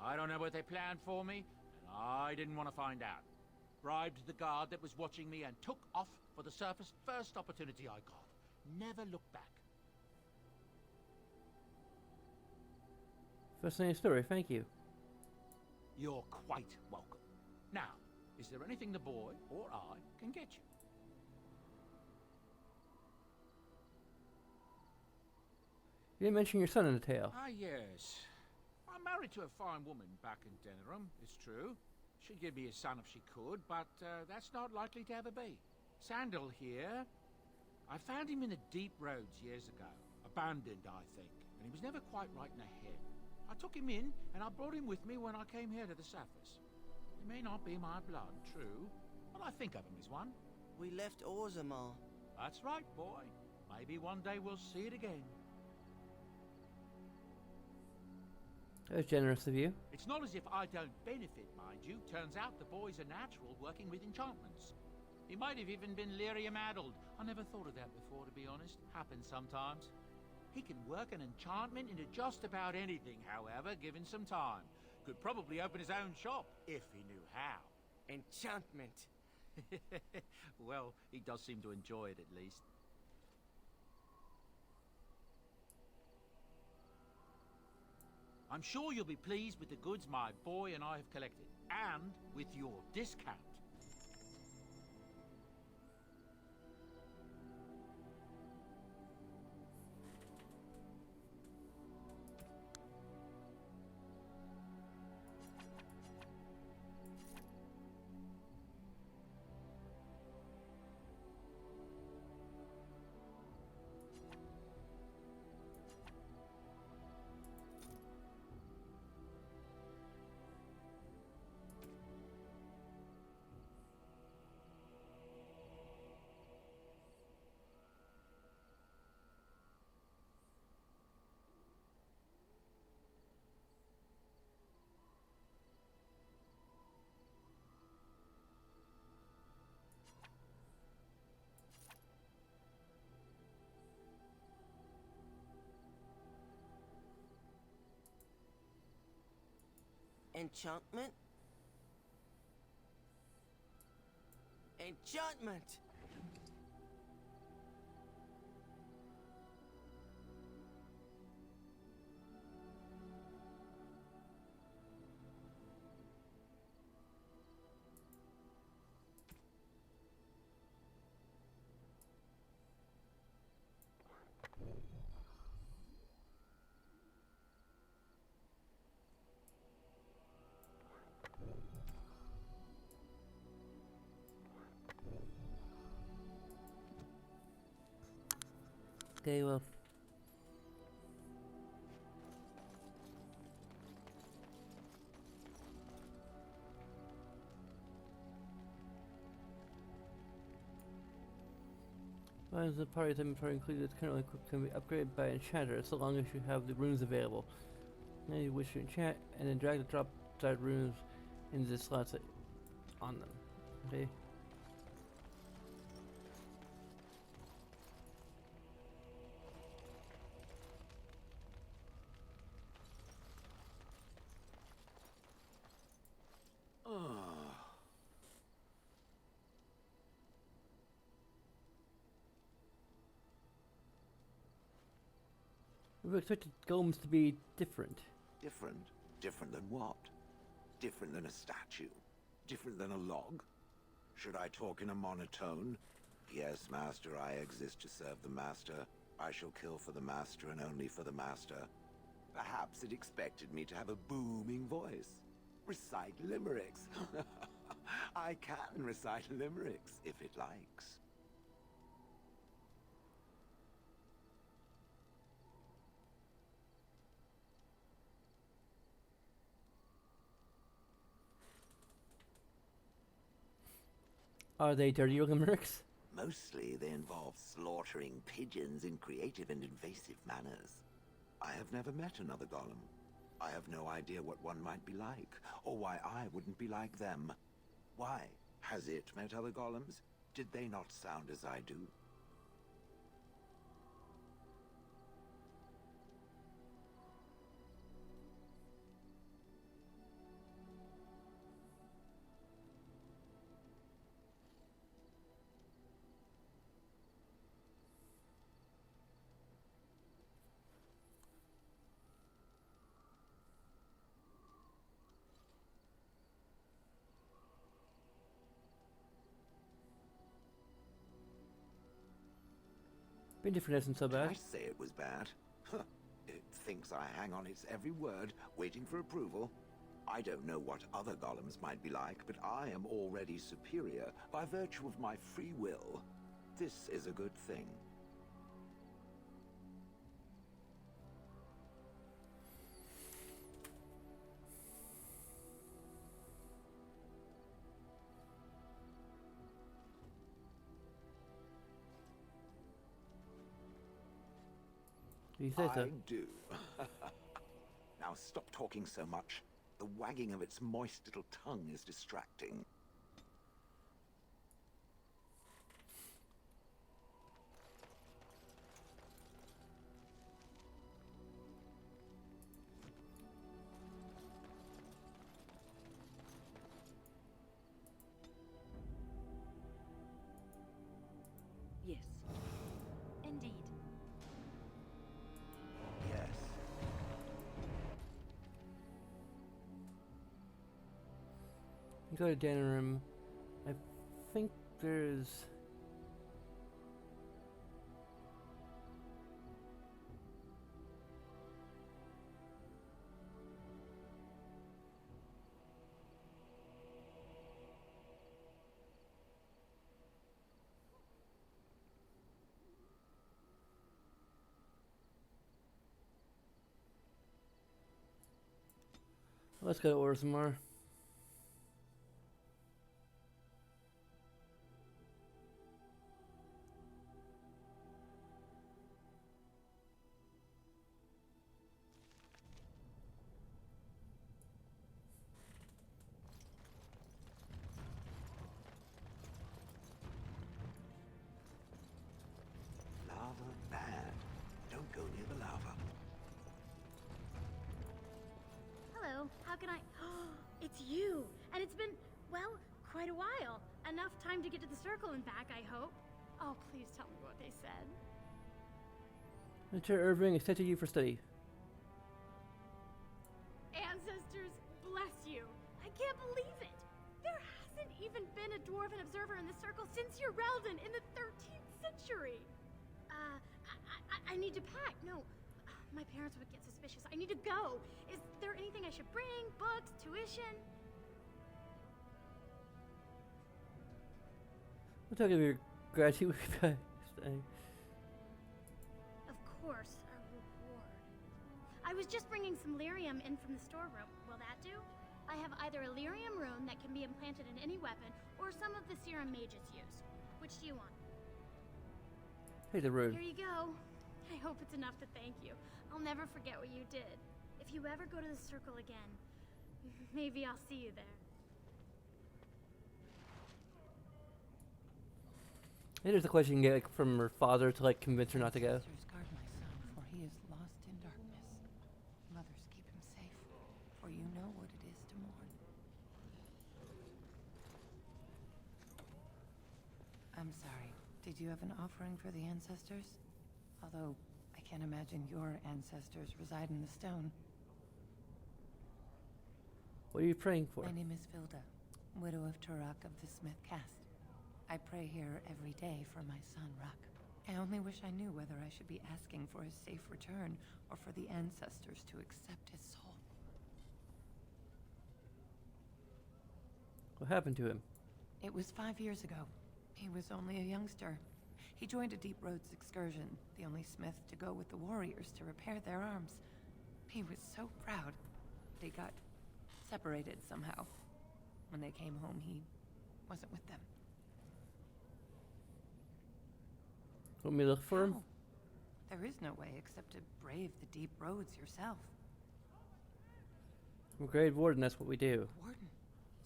I don't know what they planned for me, and I didn't want to find out. Bribed the guard that was watching me and took off for the surface first opportunity I got. Never looked back. Fascinating story, thank you. You're quite welcome. Now, is there anything the boy or I can get you? You didn't mention your son in the tale. Ah, yes. I'm married to a fine woman back in Denerim, it's true. She'd give me a son if she could, but that's not likely to ever be. Sandal here. I found him in the deep roads years ago. Abandoned, I think, and he was never quite right in the head. I took him in, and I brought him with me when I came here to the surface. He may not be my blood, true, but I think of him as one. We left Orzammar. That's right, boy. Maybe one day we'll see it again. That was generous of you. It's not as if I don't benefit, mind you. Turns out the boy's a natural working with enchantments. He might have even been lyrium-addled. I never thought of that before, to be honest. Happens sometimes. He can work an enchantment into just about anything, however, given some time. Could probably open his own shop, if he knew how. Enchantment. Well, he does seem to enjoy it, at least. I'm sure you'll be pleased with the goods my boy and I have collected, and with your discount. Enchantment? Enchantment! Okay, well. Why is the party inventory included currently equipped can be upgraded by enchanter so long as you have the runes available. Now you wish to enchant and then drag the drop side runes into the slots on them. Okay. We expected golems to be different. Different? Different than what? Different than a statue? Different than a log? Should I talk in a monotone? Yes, Master, I exist to serve the Master. I shall kill for the Master and only for the Master. Perhaps it expected me to have a booming voice. Recite limericks. I can recite limericks, if it likes. Are they dirty limericks? Mostly they involve slaughtering pigeons in creative and invasive manners. I have never met another golem. I have no idea what one might be like, or why I wouldn't be like them. Why? Has it met other golems? Did they not sound as I do? Being different isn't so Did bad. I say it was bad? Huh. It thinks I hang on its every word, waiting for approval. I don't know what other golems might be like, but I am already superior by virtue of my free will. This is a good thing. You say so. I do. Now stop talking so much. The wagging of its moist little tongue is distracting. Yes. Indeed. Yes. Go to dining room. I think there's. Let's go to Orzammar. Lava bad. Don't go near the lava. Hello, how can I... It's you! And it's been, well, quite a while. Enough time to get to the circle and back, I hope. Oh, please tell me what they said. Mr. Irving accepted you for study. Ancestors, bless you. I can't believe it. There hasn't even been a dwarven observer in the circle since your Relden in the 13th century. I need to pack. No, my parents would get suspicious. I need to go. Is there anything I should bring? Books? Tuition? We'll talk about your gratitude by staying. Of course, a reward. I was just bringing some lyrium in from the storeroom. Will that do? I have either a lyrium rune that can be implanted in any weapon, or some of the serum mages use. Which do you want? Hey, the room. Here you go. I hope it's enough to thank you. I'll never forget what you did. If you ever go to the circle again, maybe I'll see you there. Hey, there's a question you can get like, from her father to like convince her not to go. Sisters, guard my son, for he is lost in darkness. Mothers, keep him safe, for you know what it is to mourn. I'm sorry. Did you have an offering for the ancestors? Although, I can't imagine your ancestors reside in the stone. What are you praying for? My name is Vilda, widow of Turok of the Smith caste. I pray here every day for my son, Rock. I only wish I knew whether I should be asking for his safe return or for the ancestors to accept his soul. What happened to him? It was 5 years ago. He was only a youngster. He joined a Deep Roads excursion, the only smith to go with the warriors to repair their arms. He was so proud. They got separated somehow. When they came home, he wasn't with them. Want me to look for him? No. There is no way except to brave the Deep Roads yourself. I'm a grade warden, that's what we do. Warden?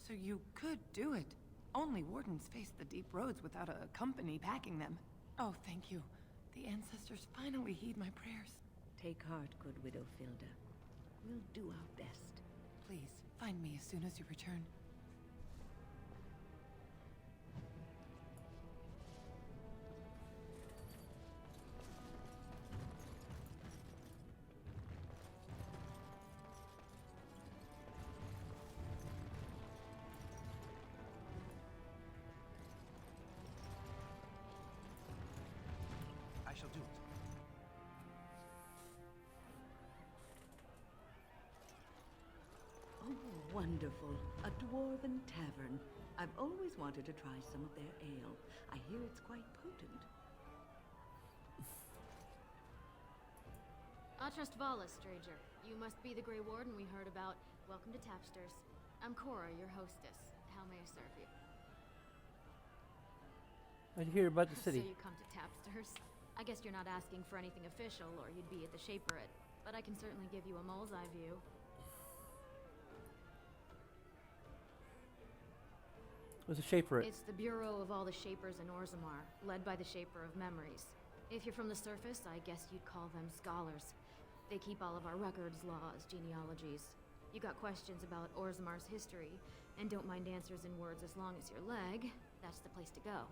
So you could do it. Only wardens face the Deep Roads without a company backing them. Oh, thank you. The ancestors finally heed my prayers. Take heart, good widow Filda. We'll do our best. Please, find me as soon as you return. I shall do it. Oh, wonderful. A dwarven tavern. I've always wanted to try some of their ale. I hear it's quite potent. Atrust Vala, stranger. You must be the Grey Warden we heard about. Welcome to Tapsters. I'm Cora, your hostess. How may I serve you? I'd hear about the city. So you come to Tapsters? I guess you're not asking for anything official, or you'd be at the Shaperate. But I can certainly give you a mole's eye view. What's a Shaperate? It's the bureau of all the Shapers in Orzammar, led by the Shaper of Memories. If you're from the surface, I guess you'd call them scholars. They keep all of our records, laws, genealogies. You got questions about Orzammar's history, and don't mind answers in words as long as your leg, that's the place to go.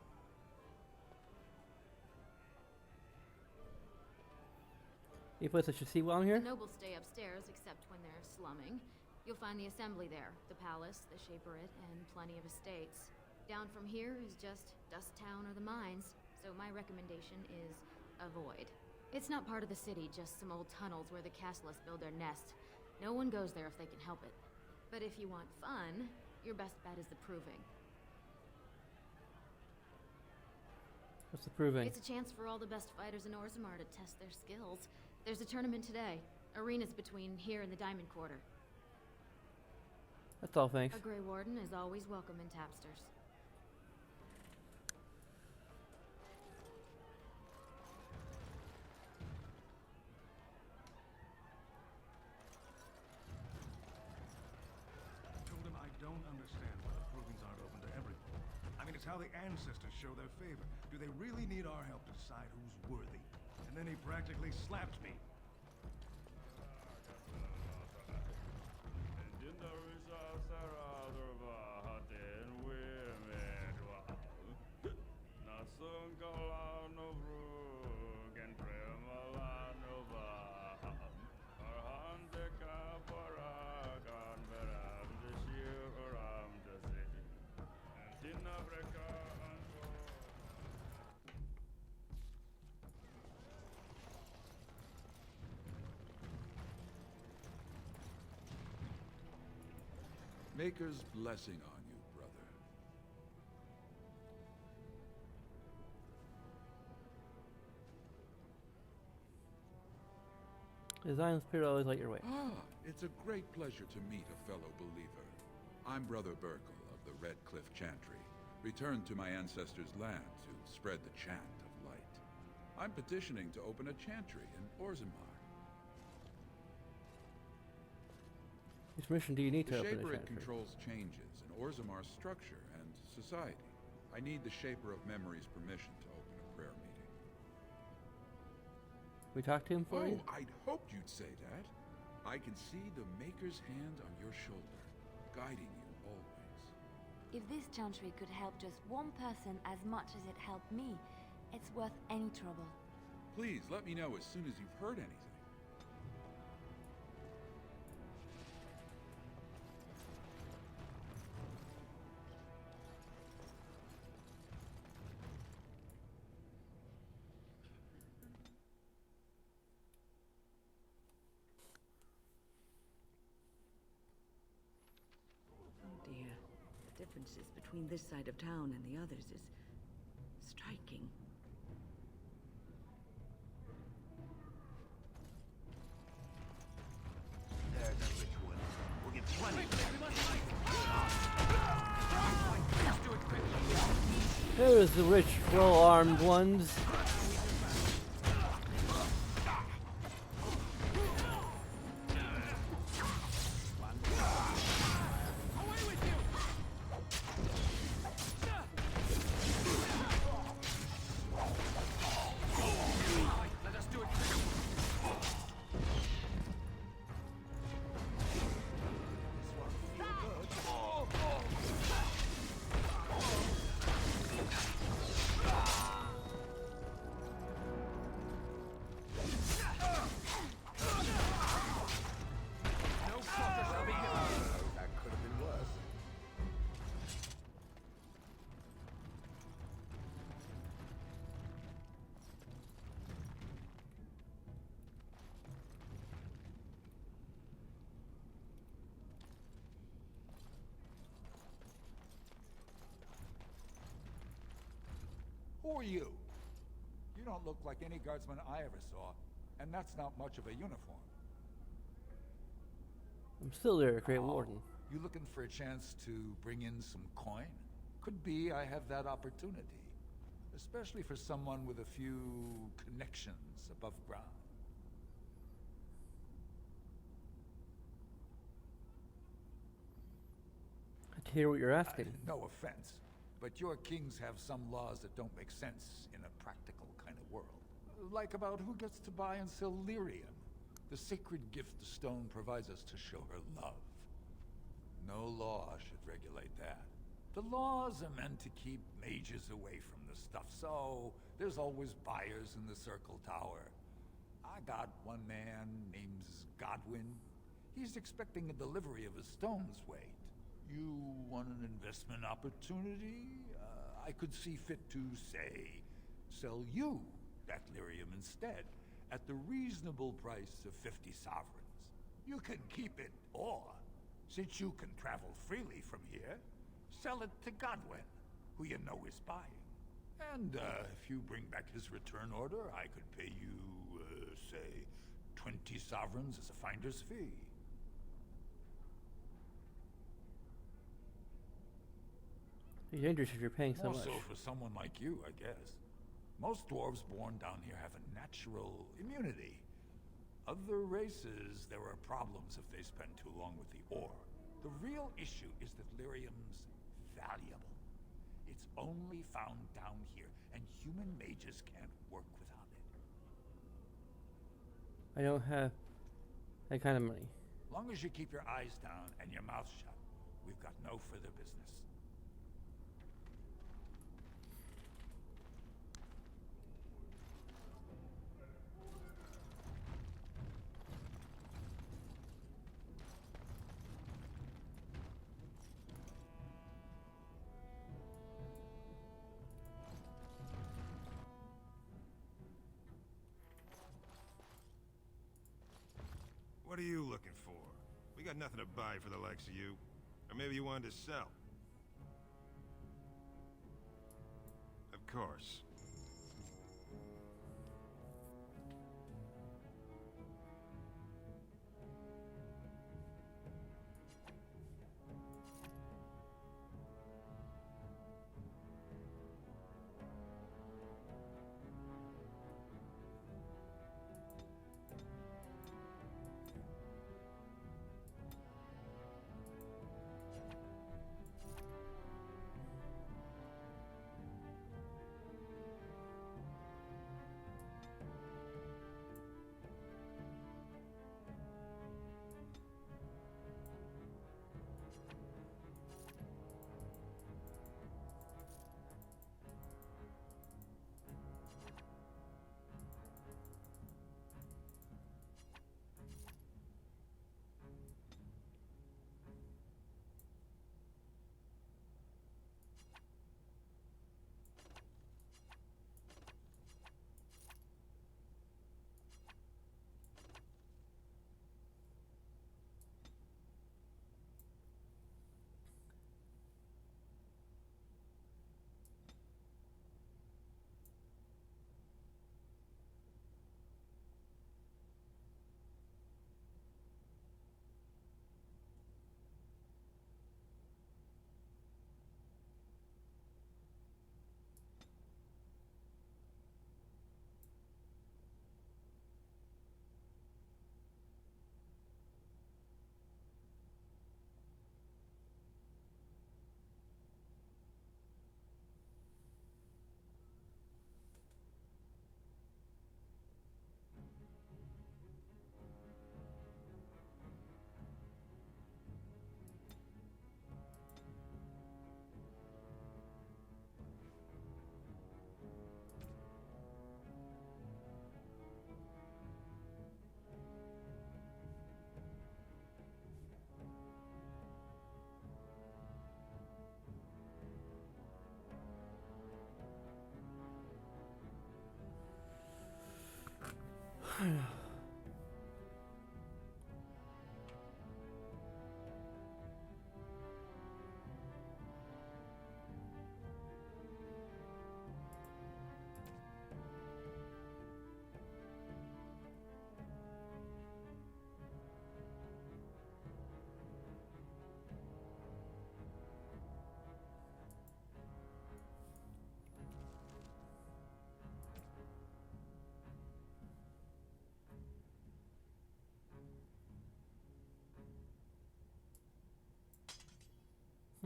Any place I should see while I'm here? The nobles stay upstairs, except when they're slumming. You'll find the assembly there, the palace, the shaperate, and plenty of estates. Down from here is just Dust Town or the mines, so my recommendation is avoid. It's not part of the city, just some old tunnels where the castlists build their nest. No one goes there if they can help it. But if you want fun, your best bet is the Proving. What's the Proving? It's a chance for all the best fighters in Orzammar to test their skills. There's a tournament today. Arenas between here and the Diamond Quarter. That's all, thanks. A Grey Warden is always welcome in Tapsters. Told him I don't understand why the provings aren't open to everyone. I mean, it's how the ancestors show their favor. Do they really need our help to decide who's worthy? And then he practically slapped me. Maker's blessing on you, brother. Design spirit always light your way. Ah, it's a great pleasure to meet a fellow believer. I'm Brother Burkle of the Red Cliff Chantry, returned to my ancestors' land to spread the chant of light. I'm petitioning to open a chantry in Orzammar. Which mission do you need to The open a Shaperate chantry? controls changes in Orzammar's structure and society. I need the Shaper of Memory's permission to open a prayer meeting. We talked to him for you? I'd hoped you'd say that. I can see the Maker's hand on your shoulder, guiding you always. If this chantry could help just one person as much as it helped me, it's worth any trouble. Please let me know as soon as you've heard anything. Oh dear. The differences between this side of town and the others is striking. There's a rich one. We'll get plenty. There's the rich, well-armed ones. That could have been worse. Who are you? You don't look like any guardsman I ever saw, and that's not much of a uniform. I'm still there, Great Warden. You looking for a chance to bring in some coin? Could be I have that opportunity. Especially for someone with a few connections above ground. To hear what you're asking. No offense, but your kings have some laws that don't make sense in a practical kind of world. Like about who gets to buy and sell lyrium. The sacred gift the stone provides us to show her love. No law should regulate that. The laws are meant to keep mages away from the stuff, so there's always buyers in the Circle Tower. I got one man named Godwin. He's expecting a delivery of a stone's weight. You want an investment opportunity? I could see fit to, say, sell you that lyrium instead, at the reasonable price of 50 sovereigns. You can keep it, or, since you can travel freely from here, sell it to Godwin, who you know is buying. And if you bring back his return order, I could pay you, say, 20 sovereigns as a finder's fee. It's dangerous if you're paying so More much. so for someone like you, I guess. Most dwarves born down here have a natural immunity. Other races, there are problems if they spend too long with the ore. The real issue is that lyrium's valuable. It's only found down here, and human mages can't work without it. I don't have that kind of money. Long as you keep your eyes down and your mouth shut, we've got no further business. What are you looking for? We got nothing to buy for the likes of you. Or maybe you wanted to sell. Of course.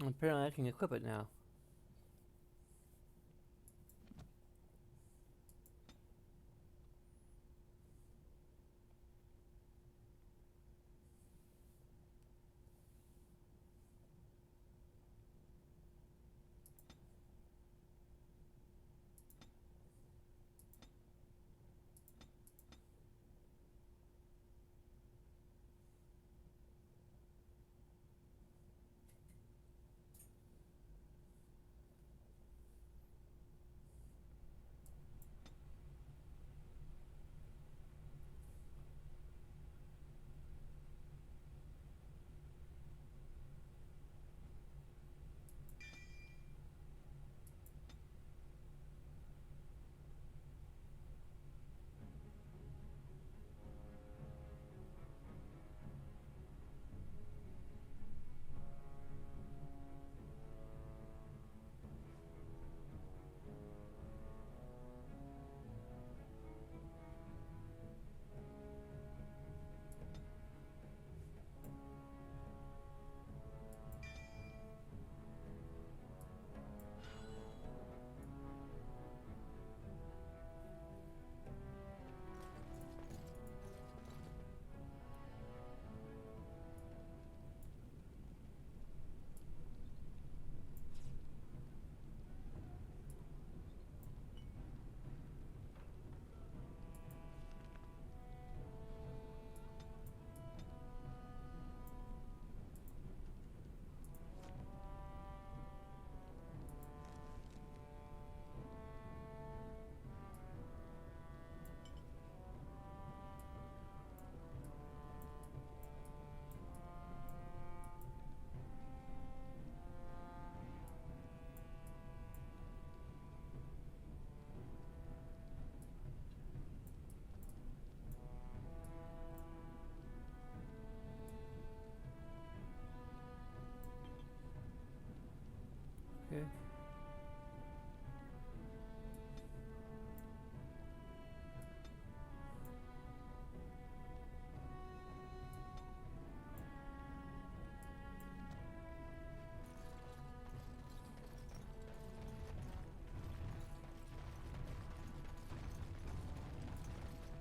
Apparently I can equip it now. Okay.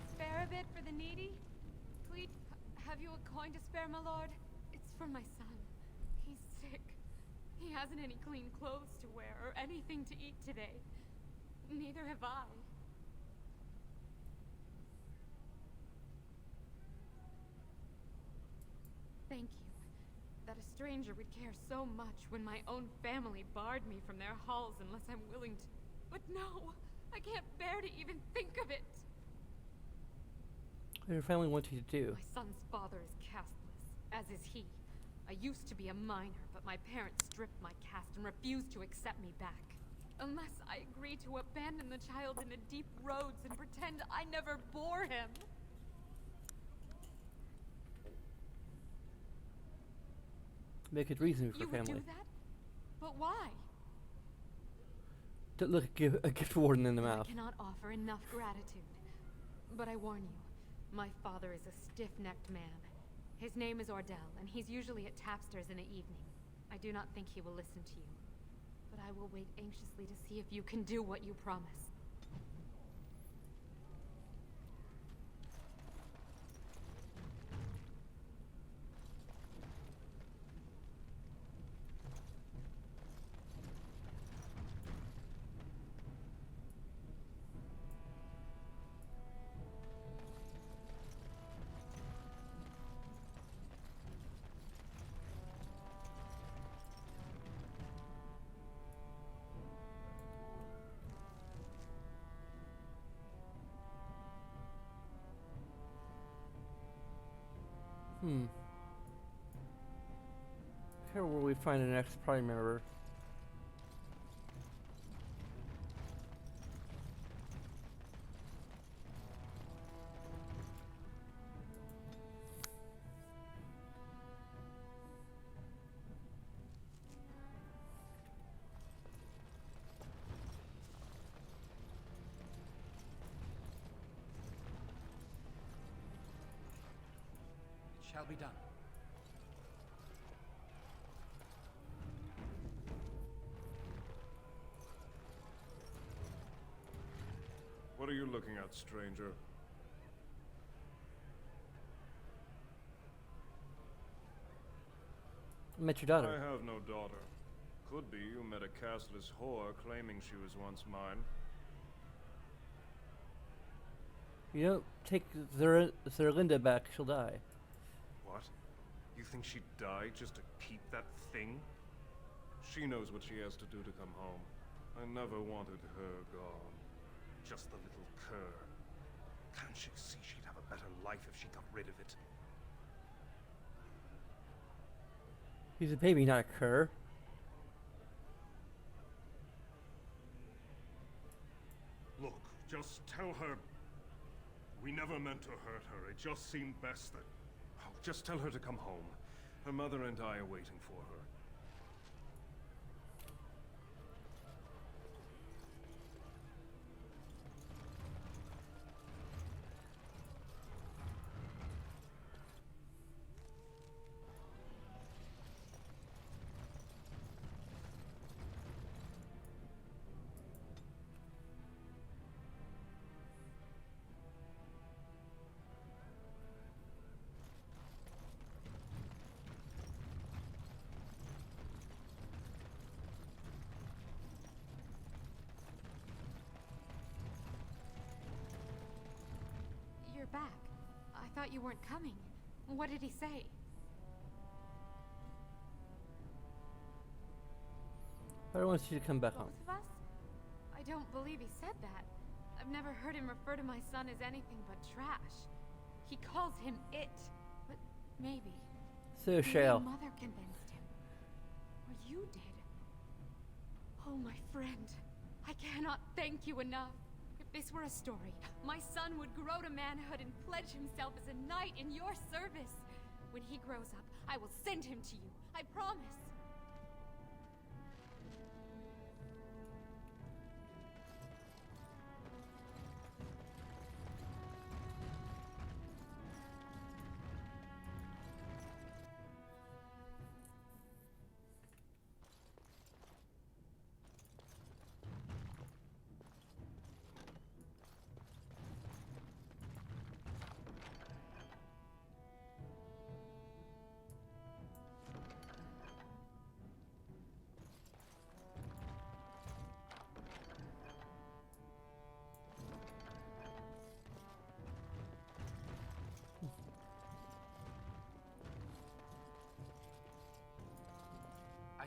Spare a bit for the needy? Please, have you a coin to spare, my lord? It's for my son. He's sick. He hasn't any clean clothes to wear or anything to eat today. Neither have I. Thank you. That a stranger would care so much when my own family barred me from their halls unless I'm willing to. But no! I can't bear to even think of it! What does your family want you to do? My son's father is casteless, as is he. I used to be a minor, but my parents stripped my caste and refused to accept me back. Unless I agree to abandon the child in the deep roads and pretend I never bore him. Make it reason for You would family. do that? But why? Don't look a gift warden in the mouth. I cannot offer enough gratitude. But I warn you, my father is a stiff-necked man. His name is Ordell, and he's usually at Tapster's in the evening. I do not think he will listen to you. But I will wait anxiously to see if you can do what you promise. Here where we find the next Prime Member. It shall be done. What are you looking at, stranger? I met your daughter. I have no daughter. Could be you met a castless whore claiming she was once mine. You don't take Linda back, she'll die. What? You think she'd die just to keep that thing? She knows what she has to do to come home. I never wanted her gone. Just the little cur. Can't she see she'd have a better life if she got rid of it? He's a baby, not a cur. Look, just tell her we never meant to hurt her. It just seemed best that... Oh, just tell her to come home. Her mother and I are waiting for her. You're back. I thought you weren't coming. What did he say? I don't want you to come back home. Both of us? I don't believe he said that. I've never heard him refer to my son as anything but trash. He calls him it. But maybe. So maybe shall. Mother convinced him. Or you did. Oh, my friend. I cannot thank you enough. If this were a story, my son would grow to manhood and pledge himself as a knight in your service. When he grows up, I will send him to you. I promise.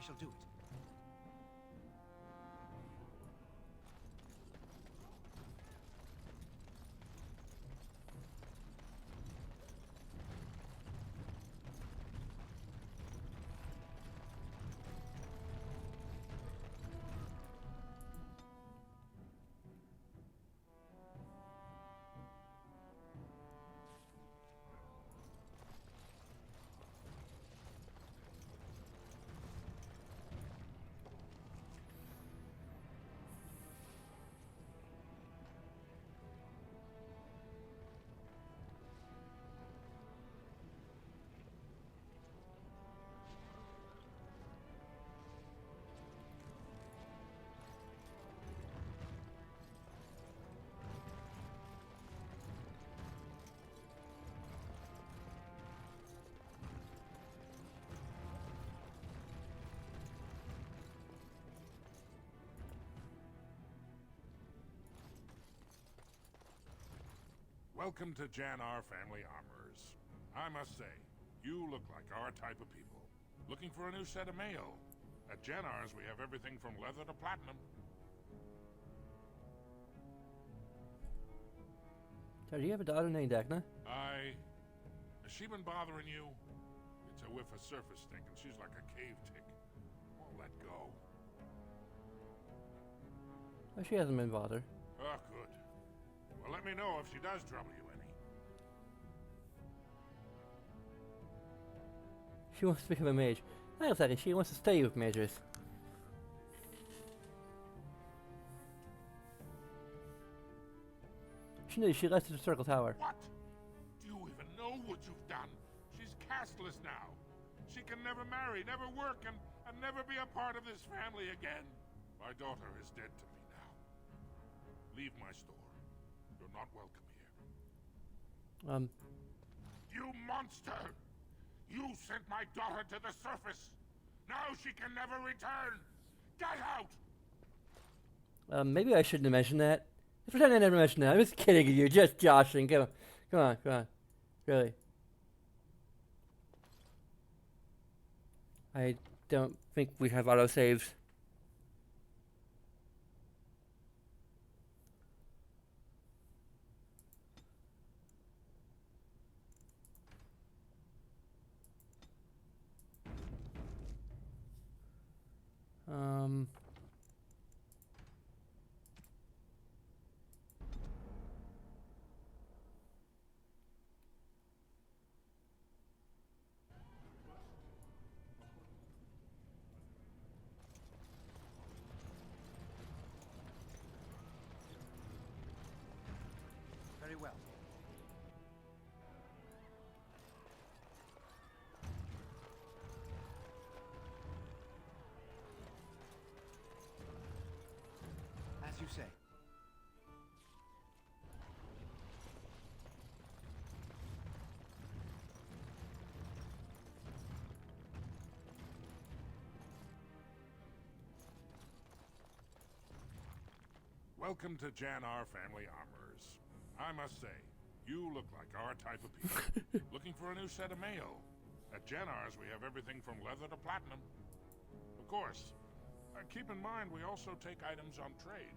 I shall do it. Welcome to Jan-Ar Family Armorers. I must say, you look like our type of people. Looking for a new set of mail? At Jan-Ar's we have everything from leather to platinum. So do you have a daughter named Dagna? Has she been bothering you? It's a whiff of surface stink and she's like a cave tick. Won't let go. Oh, she hasn't been bothered. Oh, good. Well, let me know if she does trouble you any. She wants to become a mage. Hang on a second, she wants to stay with mages. She knew she left the Circle Tower. What? Do you even know what you've done? She's castless now. She can never marry, never work, and never be a part of this family again. My daughter is dead to me now. Leave my store. You're not welcome here. You monster! You sent my daughter to the surface! Now she can never return! Get out! Maybe I shouldn't have mentioned that. Pretend I never mentioned that. I'm just kidding you, just joshing. Come on. Really. I don't think we have autosaves. Very well. As you say. Welcome to Jan-Ar Family Armorers. I must say, you look like our type of people. Looking for a new set of mail? At Jan-Ar's we have everything from leather to platinum. Of course. Keep in mind we also take items on trade.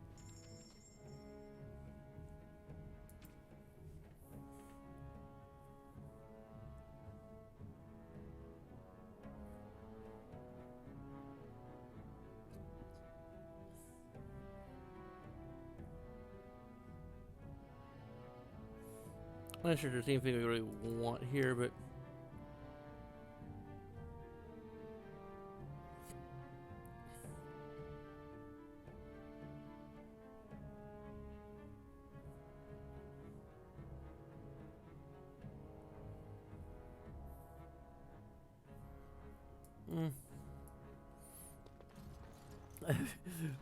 I'm not sure there's anything we really want here, but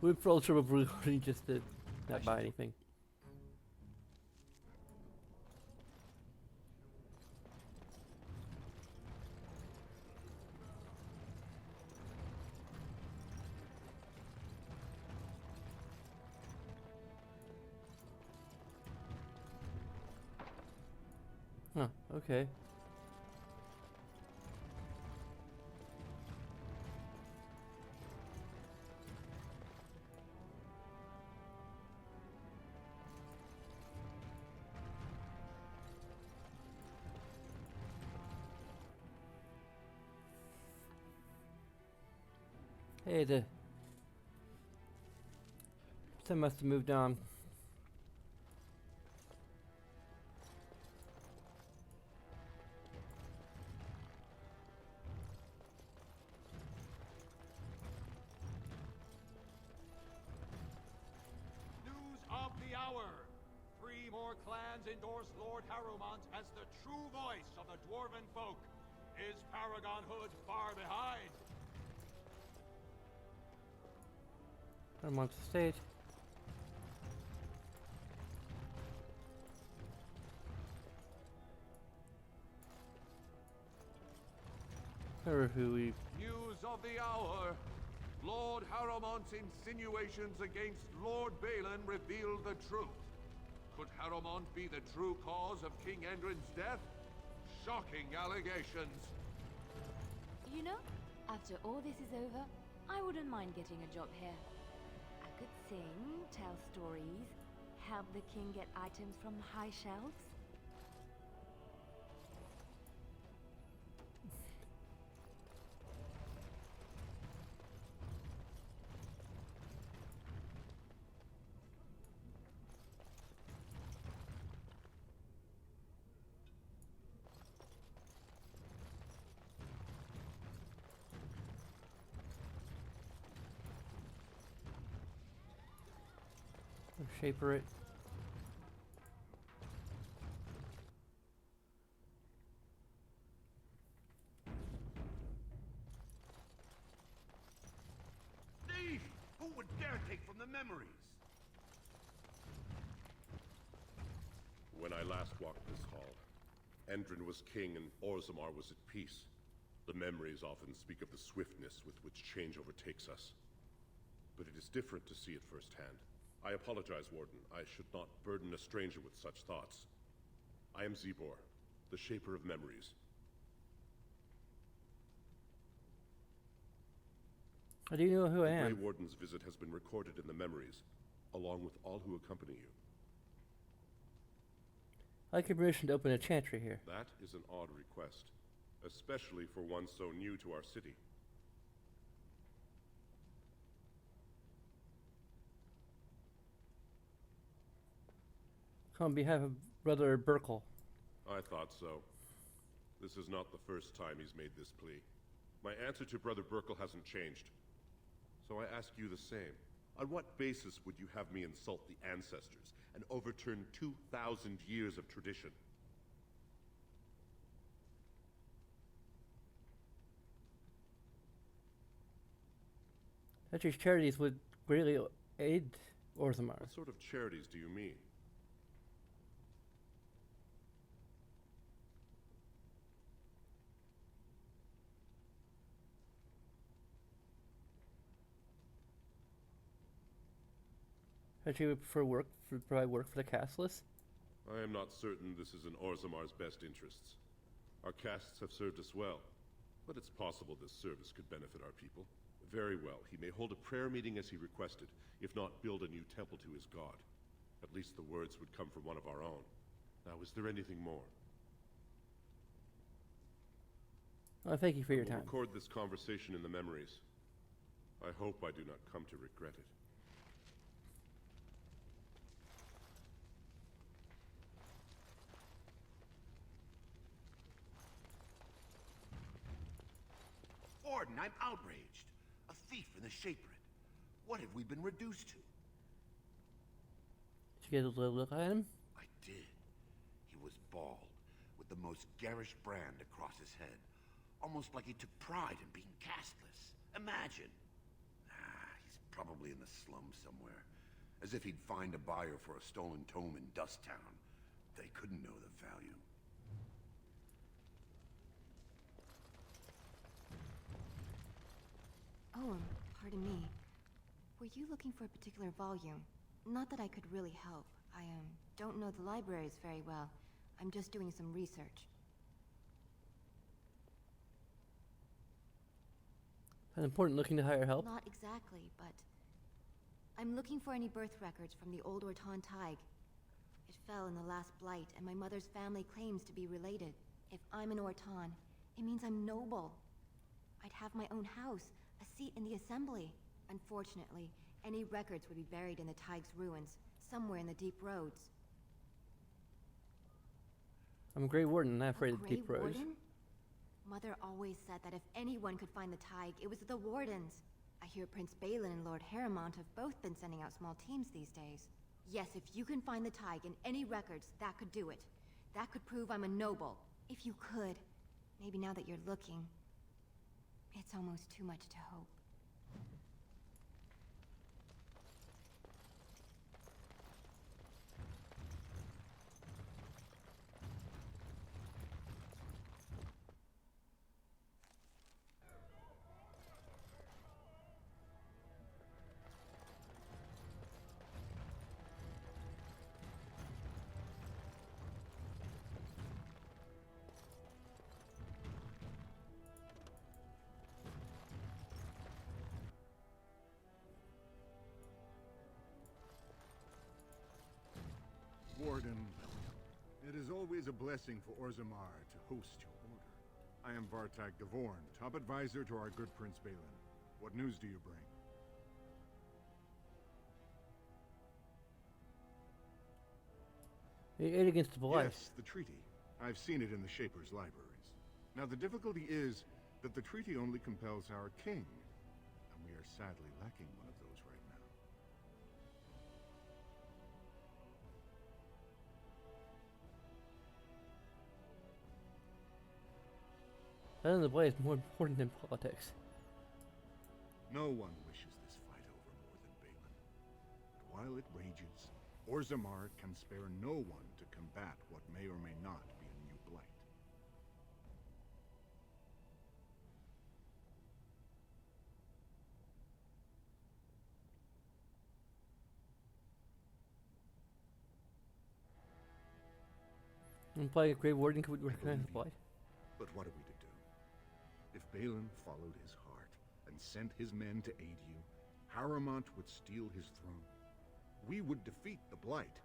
we pro trouble recording just to not buy anything. Huh, okay. Hey, the some must have moved on. News of the hour. 3 more clans endorse Lord Harrowmont as the true voice of the Dwarven folk. Is Paragon Hood far behind? I'm on the stage. Or who we... News of the hour. Lord Harrowmont's insinuations against Lord Balin reveal the truth. Could Harrowmont be the true cause of King Endrin's death? Shocking allegations. You know, after all this is over, I wouldn't mind getting a job here. I could sing, tell stories, help the king get items from the high shelves. Shaper it. Thief! Who would dare take from the memories? When I last walked this hall, Endrin was king and Orzammar was at peace. The memories often speak of the swiftness with which change overtakes us. But it is different to see it firsthand. I apologize, Warden. I should not burden a stranger with such thoughts. I am Zebor, the Shaper of Memories. How do you know who I The am? Grey Warden's visit has been recorded in the memories, along with all who accompany you. I'd like your permission to open a chantry here. That is an odd request, especially for one so new to our city. On behalf of Brother Burkle. I thought so. This is not the first time he's made this plea. My answer to Brother Burkle hasn't changed. So I ask you the same. On what basis would you have me insult the ancestors and overturn 2,000 years of tradition? Church's charities would greatly aid Orzammar. What sort of charities do you mean? Churchy would prefer provide work for the castless. I am not certain this is in Orzammar's best interests. Our castes have served us well, but it's possible this service could benefit our people. Very well, he may hold a prayer meeting as he requested, if not build a new temple to his god. At least the words would come from one of our own. Now, is there anything more? Well, thank you for your I will time. record this conversation in the memories. I hope I do not come to regret it. Warden, I'm outraged. A thief in the Shaperate. What have we been reduced to? Did you get a little look at him? I did. He was bald, with the most garish brand across his head. Almost like he took pride in being castless. Imagine. He's probably in the slums somewhere. As if he'd find a buyer for a stolen tome in Dust Town. They couldn't know the value. Oh, pardon me. Were you looking for a particular volume? Not that I could really help. I don't know the libraries very well. I'm just doing some research. An important looking to hire help? Not exactly, but I'm looking for any birth records from the old Orton Tig. It fell in the last blight, and my mother's family claims to be related. If I'm an Orton, it means I'm noble. I'd have my own house, A seat in the Assembly. Unfortunately, any records would be buried in the Tig's ruins, somewhere in the Deep Roads. I'm a Grey Warden, not afraid of the Grey deep roads. Warden? Mother always said that if anyone could find the Tig, it was the Wardens. I hear Prince Balin and Lord Harrowmont have both been sending out small teams these days. Yes, if you can find the Tig in any records, that could do it. That could prove I'm a noble. If you could. Maybe now that you're looking, it's almost too much to hope. Warden William, it is always a blessing for Orzammar to host your order. I am Vartak Gavorn, top advisor to our good Prince Balin. What news do you bring? Aid against the Blight. Yes, the treaty. I've seen it in the Shaper's libraries. Now the difficulty is that the treaty only compels our king, and we are sadly lacking one of those right now. That and the Blight is more important than politics. No one wishes this fight over more than Balin. But while it rages, Orzammar can spare no one to combat what may or may not be a new blight. And play a Grey Warden could recognize the Blight. But what are we to do? If Balin followed his heart and sent his men to aid you, Harrowmont would steal his throne. We would defeat the Blight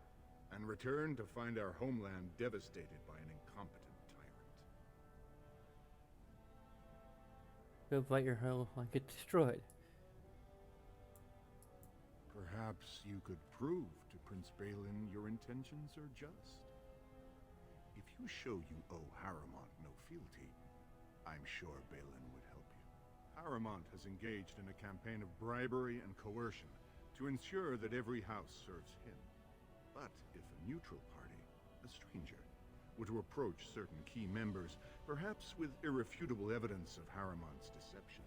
and return to find our homeland devastated by an incompetent tyrant. Go fight your home, like get destroyed. Perhaps you could prove to Prince Balin your intentions are just. If you show you owe Harrowmont no fealty, I'm sure Balin would help you. Harrowmont has engaged in a campaign of bribery and coercion to ensure that every house serves him. But if a neutral party, a stranger, were to approach certain key members, perhaps with irrefutable evidence of Harrowmont's deception.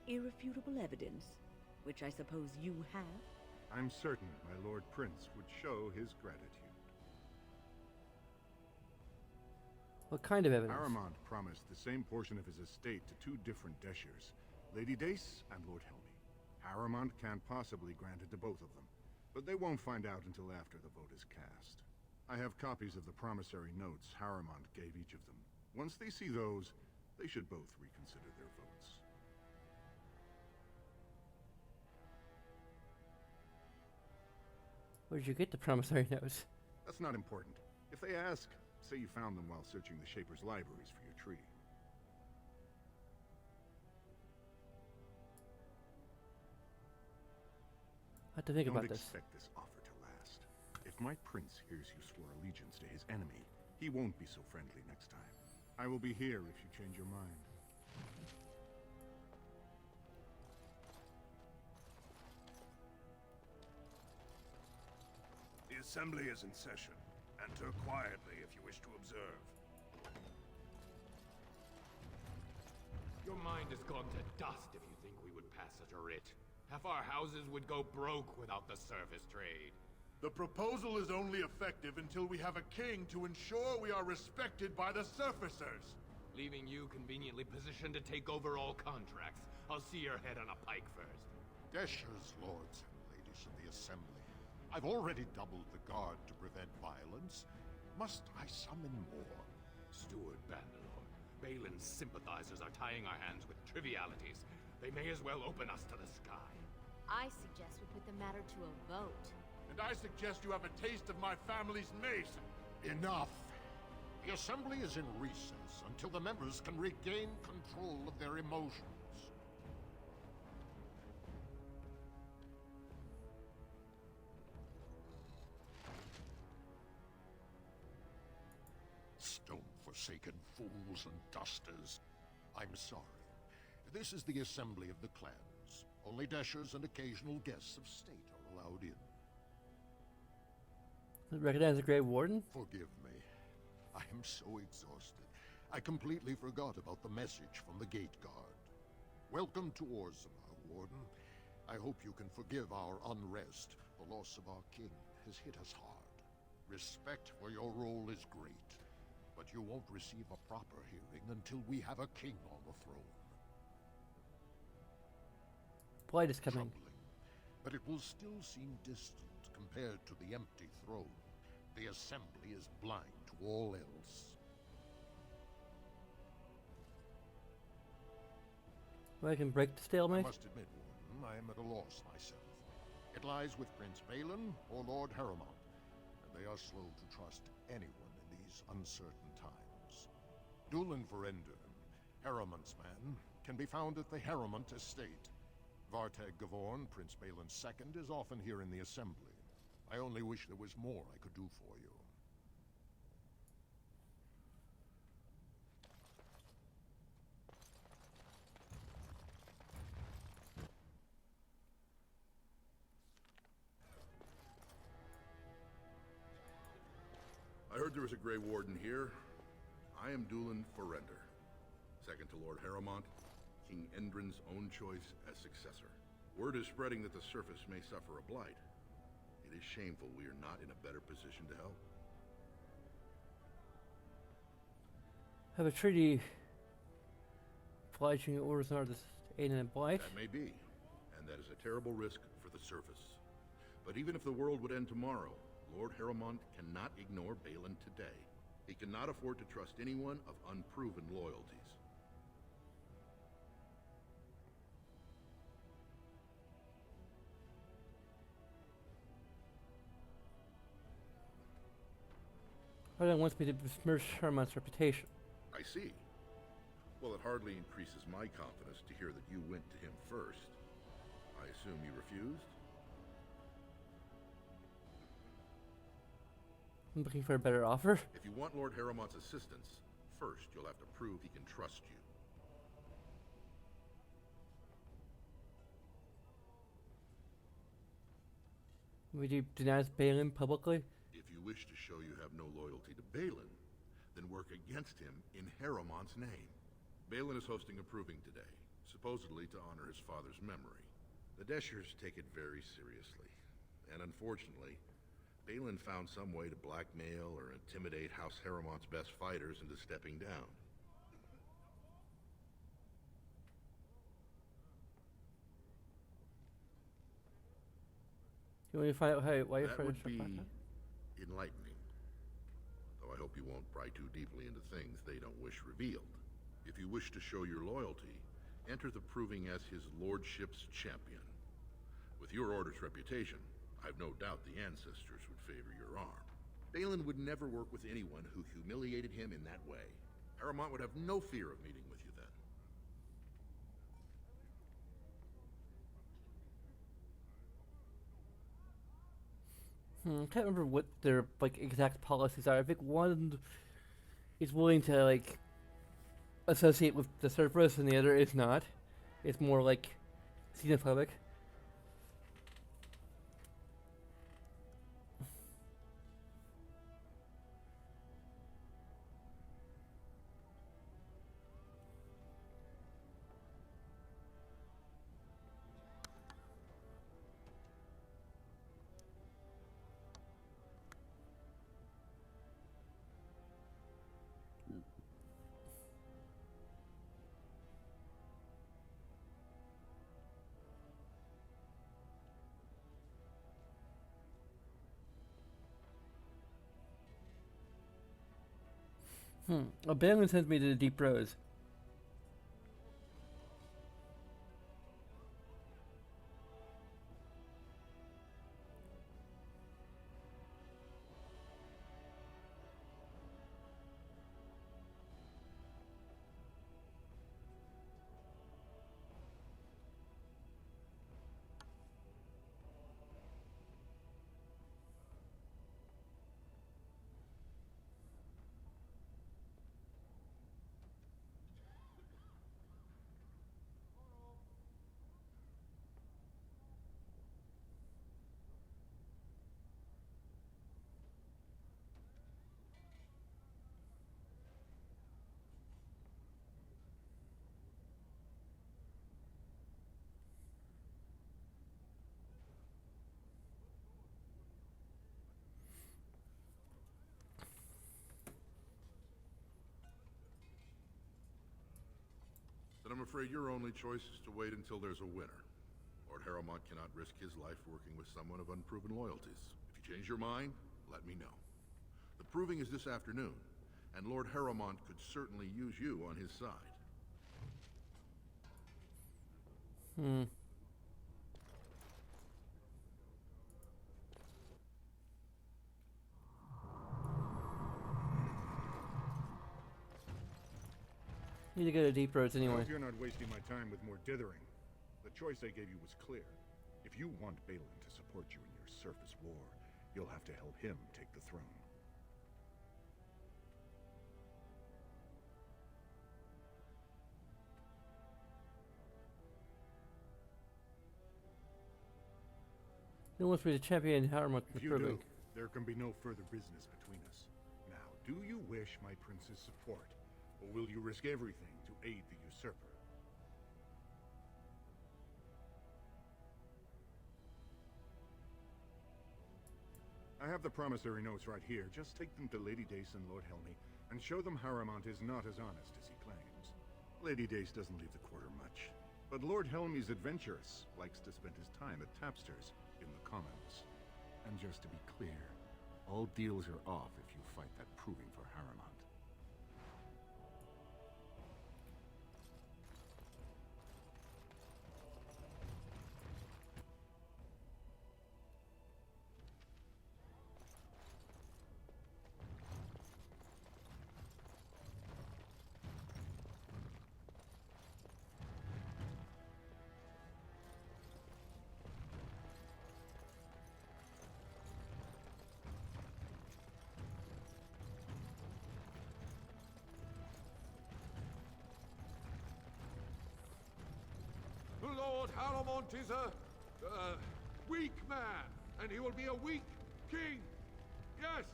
Irrefutable evidence, which I suppose you have? I'm certain my Lord Prince would show his gratitude. What kind of evidence? Harrowmont promised the same portion of his estate to two different Deshers, Lady Dace and Lord Helmy. Harrowmont can't possibly grant it to both of them, but they won't find out until after the vote is cast. I have copies of the promissory notes Harrowmont gave each of them. Once they see those, they should both reconsider their votes. Where did you get the promissory notes? That's not important. If they ask, say you found them while searching the Shaper's libraries for your treaty. I have to think about this. Don't expect this offer to last. If my prince hears you swore allegiance to his enemy, he won't be so friendly next time. I will be here if you change your mind. The assembly is in session. Enter quietly if you wish to observe. Your mind has gone to dust if you think we would pass such a writ. Half our houses would go broke without the service trade. The proposal is only effective until we have a king to ensure we are respected by the surfacers. Leaving you conveniently positioned to take over all contracts. I'll see your head on a pike first. Deshers, lords and ladies of the Assembly. I've already doubled the guard to prevent violence. Must I summon more? Steward Bandalore, Balin's sympathizers are tying our hands with trivialities. They may as well open us to the sky. I suggest we put the matter to a vote. And I suggest you have a taste of my family's mace. Enough! The Assembly is in recess until the members can regain control of their emotions. forsaken fools and dusters. I'm sorry. This is the assembly of the clans. Only Deshers and occasional guests of state are allowed in. Recognize the Grey Warden? Forgive me. I am so exhausted. I completely forgot about the message from the Gate Guard. Welcome to Orzammar, Warden. I hope you can forgive our unrest. The loss of our king has hit us hard. Respect for your role is great, but you won't receive a proper hearing until we have a king on the throne. Blight is coming. Troubling, but it will still seem distant compared to the empty throne. The assembly is blind to all else. Well, I can break the stalemate. I must admit, Warden, I am at a loss myself. It lies with Prince Balin or Lord Harrowmont, and they are slow to trust anyone in these uncertain times. Dulin Verender, Harrowmont's man, can be found at the Harrowmont estate. Vartag Gavorn, Prince Balin's second, is often here in the assembly. I only wish there was more I could do for you. I heard there was a Grey Warden here. I am Dulin Verender, second to Lord Harrowmont, King Endrin's own choice as successor. Word is spreading that the surface may suffer a blight. It is shameful we are not in a better position to help. Have a treaty obliging Orzammar to aid in a blight. That may be, and that is a terrible risk for the surface. But even if the world would end tomorrow, Lord Harrowmont cannot ignore Balin today. He cannot afford to trust anyone of unproven loyalties. Harlan wants me to besmirch Harmont's reputation. I see. Well, it hardly increases my confidence to hear that you went to him first. I assume you refused? I'm looking for a better offer. If you want Lord Harrowmont's assistance, first you'll have to prove he can trust you. Would you denounce Balin publicly? If you wish to show you have no loyalty to Balin, then work against him in Harrowmont's name. Balin is hosting a proving today, supposedly to honor his father's memory. The Deshers take it very seriously, and unfortunately, Balin found some way to blackmail or intimidate House Harrowmont's best fighters into stepping down. You want me to find out why you're That trying would to be shut back up? enlightening. Though I hope you won't pry too deeply into things they don't wish revealed. If you wish to show your loyalty, enter the proving as his lordship's champion. With your order's reputation, I've no doubt the ancestors would favor your arm. Balin would never work with anyone who humiliated him in that way. Harrowmont would have no fear of meeting with you then. I can't remember what their exact policies are. I think one is willing to associate with the surface, and the other is not. It's more xenophobic. Oh, Balin sends me to the Deep Rose. I'm afraid your only choice is to wait until there's a winner. Lord Harrowmont cannot risk his life working with someone of unproven loyalties. If you change your mind, let me know. The proving is this afternoon, and Lord Harrowmont could certainly use you on his side. Need to go to Deep Roads I anyway. hope you're not wasting my time with more dithering. The choice I gave you was clear. If you want Balin to support you in your surface war, you'll have to help him take the throne. Who wants me to champion Harrowmont If you proving? do, there can be no further business between us. Now, do you wish my prince's support, or will you risk everything to aid the usurper? I have the promissory notes right here. Just take them to Lady Dace and Lord Helmy, and show them Harrowmont is not as honest as he claims. Lady Dace doesn't leave the quarter much, but Lord Helmy's adventurous, likes to spend his time at tapsters in the Commons. And just to be clear, all deals are off if you fight that proving for Harrowmont. Lord Harrowmont is a weak man, and he will be a weak king. Yes.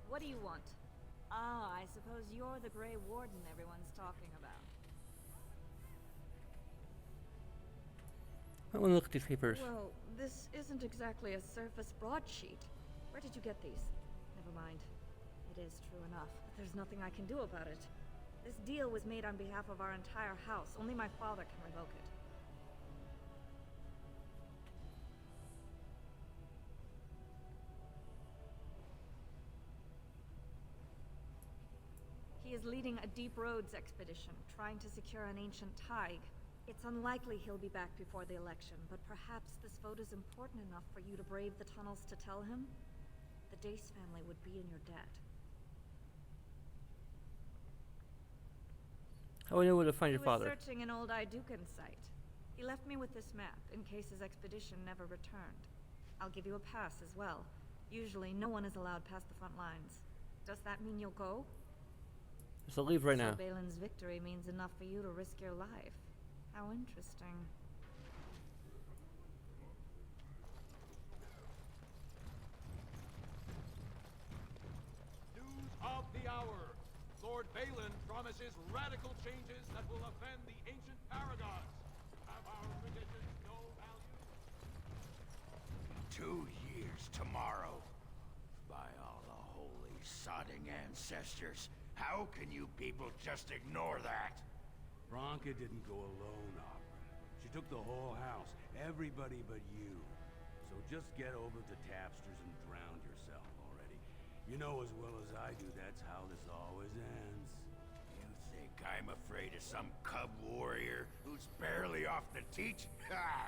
What do you want? Ah, I suppose you're the Grey Warden everyone's talking about. I want to look at these papers. Well, this isn't exactly a surface broadsheet. Where did you get these? Never mind. It is true enough, but there's nothing I can do about it. This deal was made on behalf of our entire house. Only my father can revoke it. He is leading a Deep Roads expedition, trying to secure an ancient Tig. It's unlikely he'll be back before the election, but perhaps this vote is important enough for you to brave the tunnels to tell him? The Dace family would be in your debt. How do I know where to find your father? He was searching an old Idukan site. He left me with this map, in case his expedition never returned. I'll give you a pass as well. Usually, no one is allowed past the front lines. Does that mean you'll go? So leave right now. So Balin's victory means enough for you to risk your life. How interesting. News of the hour. Lord Balin promises radical changes that will offend the ancient Paragons. Have our traditions no value? 2 years tomorrow. By all the holy sodding ancestors, how can you people just ignore that? Bronca didn't go alone, Opera. She took the whole house, everybody but you. So just get over to Tapsters and drown yourself already. You know as well as I do that's how this always ends. You think I'm afraid of some cub warrior who's barely off the teach? Ha!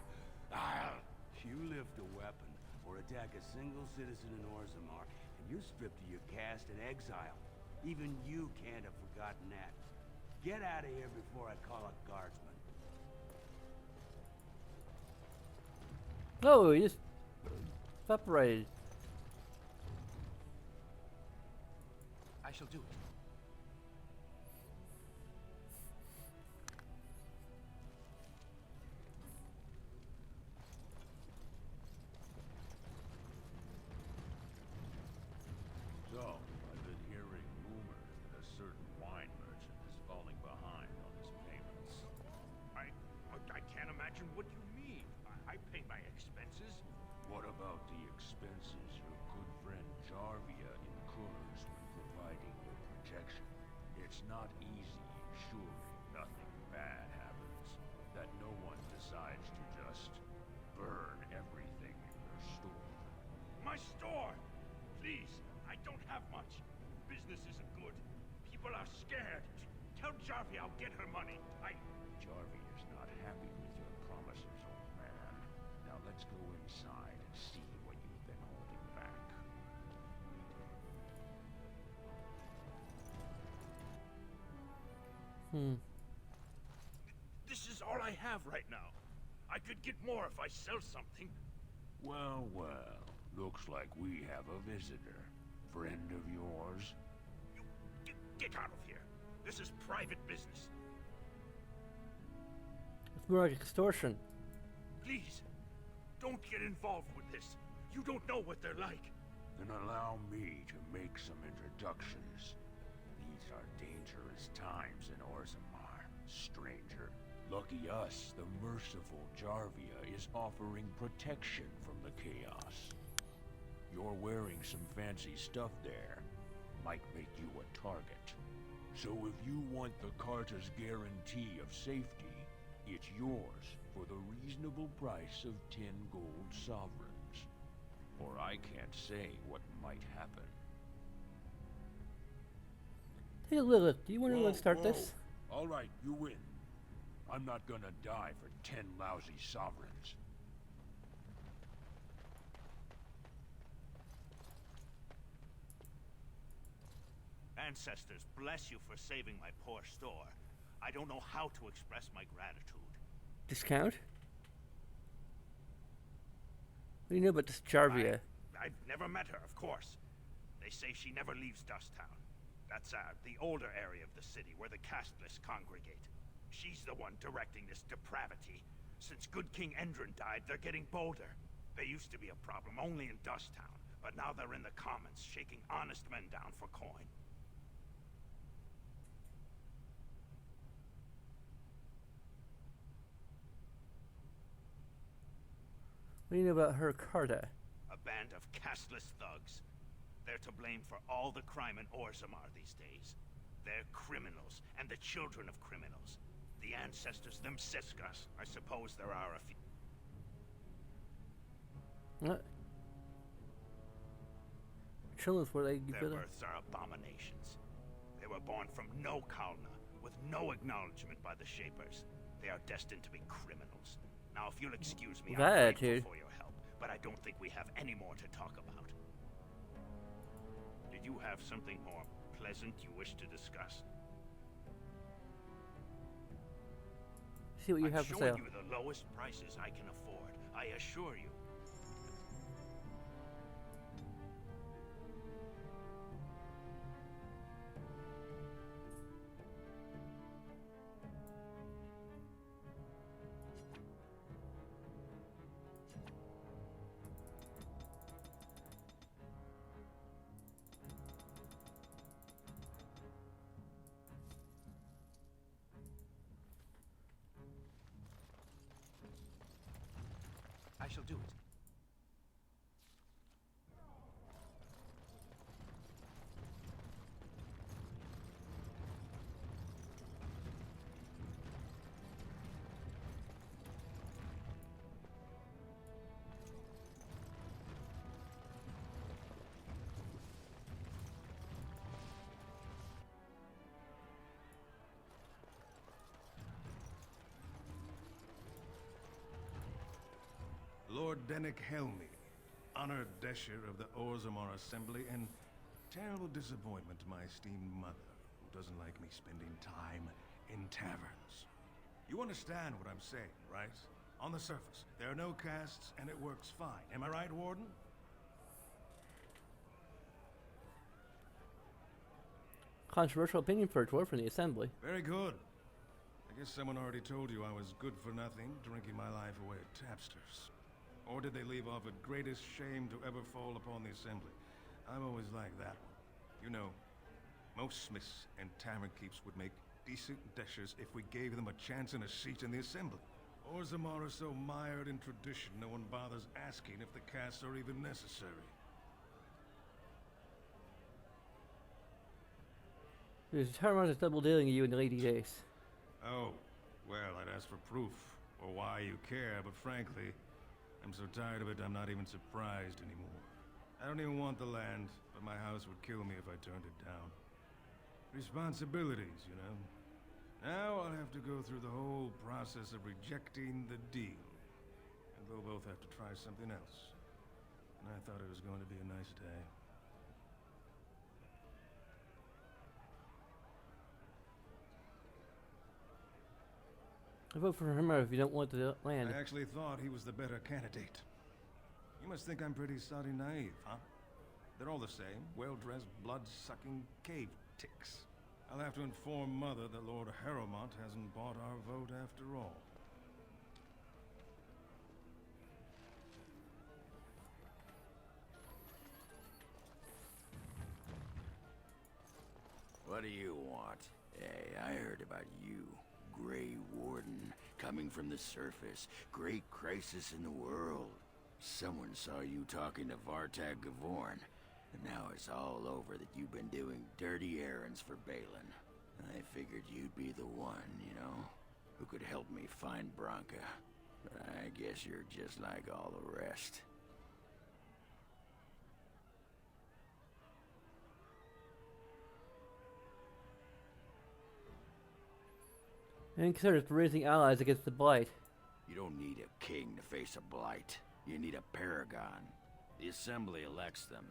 I'll... You lift a weapon or attack a single citizen in Orzammar, and you're stripped of your caste and exile. Even you can't have forgotten that. Get out of here before I call a guardsman. Oh, he just separated. I shall do it. So, I've been hearing rumors that a certain wine merchant is falling behind on his payments. I can't imagine what you mean. I pay my business isn't good. People are scared. Tell Jarvia I'll get her money. Jarvie is not happy with your promises, old man. Now let's go inside and see what you've been holding back. This is all I have right now. I could get more if I sell something. Well, well. Looks like we have a visitor. Friend of yours? Get out of here. This is private business. It's more like extortion. Please, don't get involved with this. You don't know what they're like. Then allow me to make some introductions. These are dangerous times in Orzammar, stranger. Lucky us, the merciful Jarvia is offering protection from the chaos. You're wearing some fancy stuff there. Might make you a target. So if you want the Carter's guarantee of safety, it's yours for the reasonable price of 10 gold sovereigns. Or I can't say what might happen. Hey Lilith, do you want to start this? All right, you win. I'm not gonna die for 10 lousy sovereigns. Ancestors, bless you for saving my poor store. I don't know how to express my gratitude. Discount? What do you know about this Jarvia? I've never met her, of course. They say she never leaves Dusttown. That's the older area of the city where the casteless congregate. She's the one directing this depravity. Since good King Endrin died, they're getting bolder. They used to be a problem only in Dusttown, but now they're in the commons, shaking honest men down for coin. What do you know about her Carta? A band of casteless thugs. They're to blame for all the crime in Orzammar these days. They're criminals, and the children of criminals. The ancestors, them Siskas. I suppose there are a few. What? Children's where they Their births are abominations. They were born from no Kalna, with no acknowledgement by the Shapers. They are destined to be criminals. Now, if you'll excuse me, I'm grateful for your help, but I don't think we have any more to talk about. Did you have something more pleasant you wish to discuss? See what you have for sale. I've shown you the lowest prices I can afford. I assure you. I shall do it. Lord Dennick Helmi, honored Desher of the Orzammar Assembly, and terrible disappointment to my esteemed mother, who doesn't like me spending time in taverns. You understand what I'm saying, right? On the surface, there are no castes, and it works fine. Am I right, Warden? Controversial opinion for a dwarf in the assembly. Very good. I guess someone already told you I was good for nothing, drinking my life away at tapsters. Or did they leave off at greatest shame to ever fall upon the assembly? I've always liked that one. You know, most smiths and tavern keeps would make decent deshers if we gave them a chance and a seat in the assembly. Orzammar is so mired in tradition, no one bothers asking if the castes are even necessary. There's Harmon is double dealing you in the Lady Days. Oh, well, I'd ask for proof, or why you care, but frankly, I'm so tired of it I'm not even surprised anymore. I don't even want the land, but my house would kill me if I turned it down. Responsibilities, you know. Now I'll have to go through the whole process of rejecting the deal. And they'll both have to try something else. And I thought it was going to be a nice day. I vote for him if you don't want the land. I actually thought he was the better candidate. You must think I'm pretty soddy naive, huh? They're all the same, well-dressed, blood-sucking cave ticks. I'll have to inform Mother that Lord Harrowmont hasn't bought our vote after all. What do you want? Hey, I heard about you, Grey Warden, coming from the surface. Great crisis in the world. Someone saw you talking to Vartag Gavorn, and now it's all over that you've been doing dirty errands for Balin. I figured you'd be the one, you know, who could help me find Branka. But I guess you're just like all the rest. And consider raising allies against the Blight. You don't need a king to face a blight. You need a paragon. The Assembly elects them,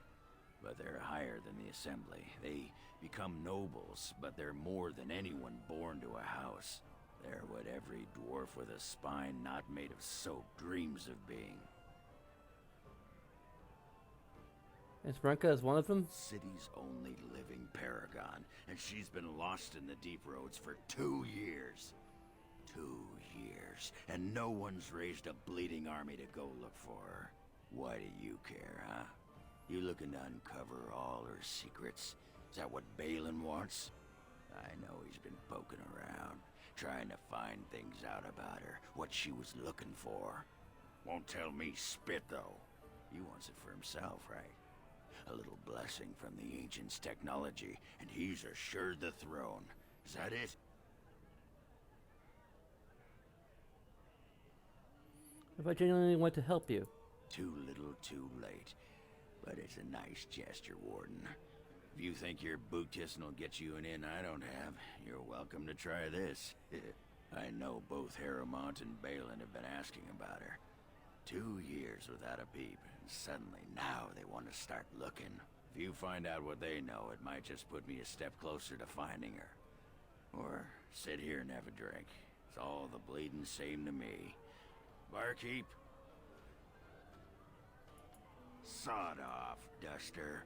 but they're higher than the Assembly. They become nobles, but they're more than anyone born to a house. They're what every dwarf with a spine not made of soap dreams of being. And Branka is one of them? City's only living paragon, and she's been lost in the deep roads for 2 years. 2 years, and no one's raised a bleeding army to go look for her. Why do you care, huh? You looking to uncover all her secrets? Is that what Balin wants? I know he's been poking around, trying to find things out about her, what she was looking for. Won't tell me spit, though. He wants it for himself, right? A little blessing from the Ancients' technology, and he's assured the throne. Is that it? If I genuinely want to help you. Too little, too late. But it's a nice gesture, Warden. If you think your boot-kissing will get you an in I don't have, you're welcome to try this. I know both Harrowmont and Balin have been asking about her. 2 years without a peep, and suddenly now they want to start looking. If you find out what they know, it might just put me a step closer to finding her. Or sit here and have a drink. It's all the bleeding same to me. Barkeep? Sod off, Duster.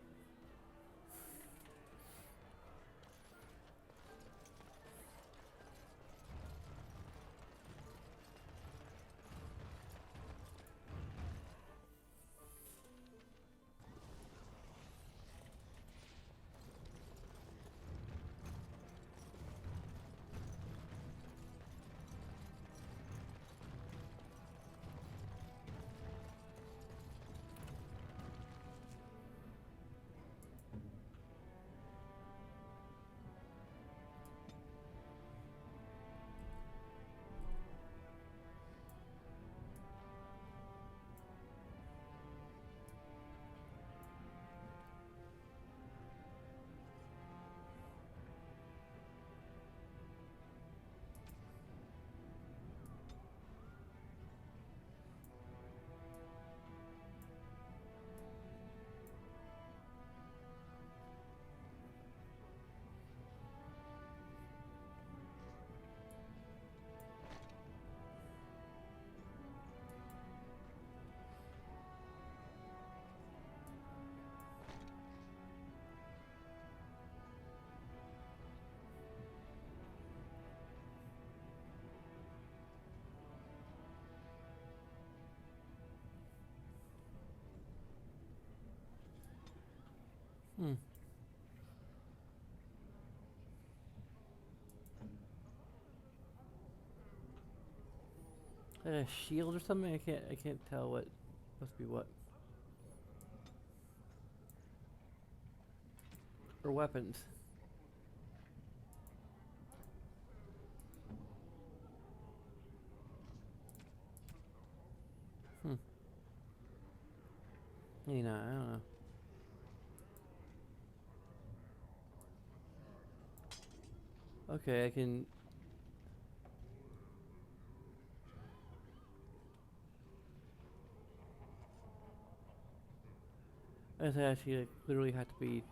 A shield or something? I can't tell what must be what. Or weapons. You know, I don't know. Okay, I can. I think actually like, literally have to be.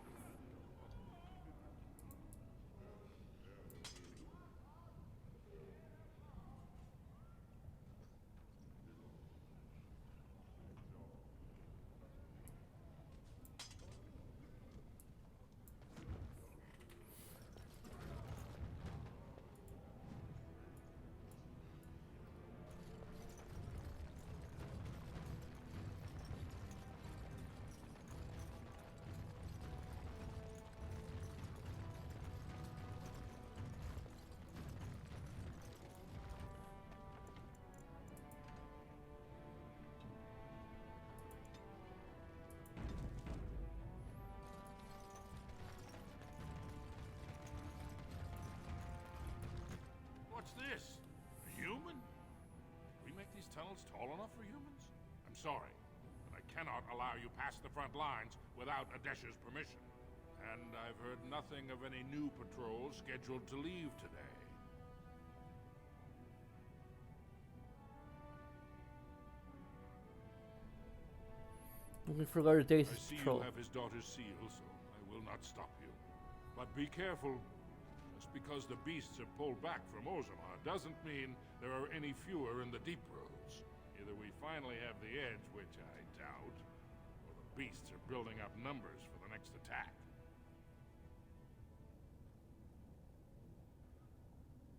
What's this? A human? We make these tunnels tall enough for humans? I'm sorry, but I cannot allow you past the front lines without Adesha's permission. And I've heard nothing of any new patrols scheduled to leave today. Looking for Lord I Dace's see patrol. you have his daughter's seal, so I will not stop you. But be careful. Just because the beasts have pulled back from Orzammar doesn't mean there are any fewer in the deep roads. Either we finally have the edge, which I doubt, or the beasts are building up numbers for the next attack.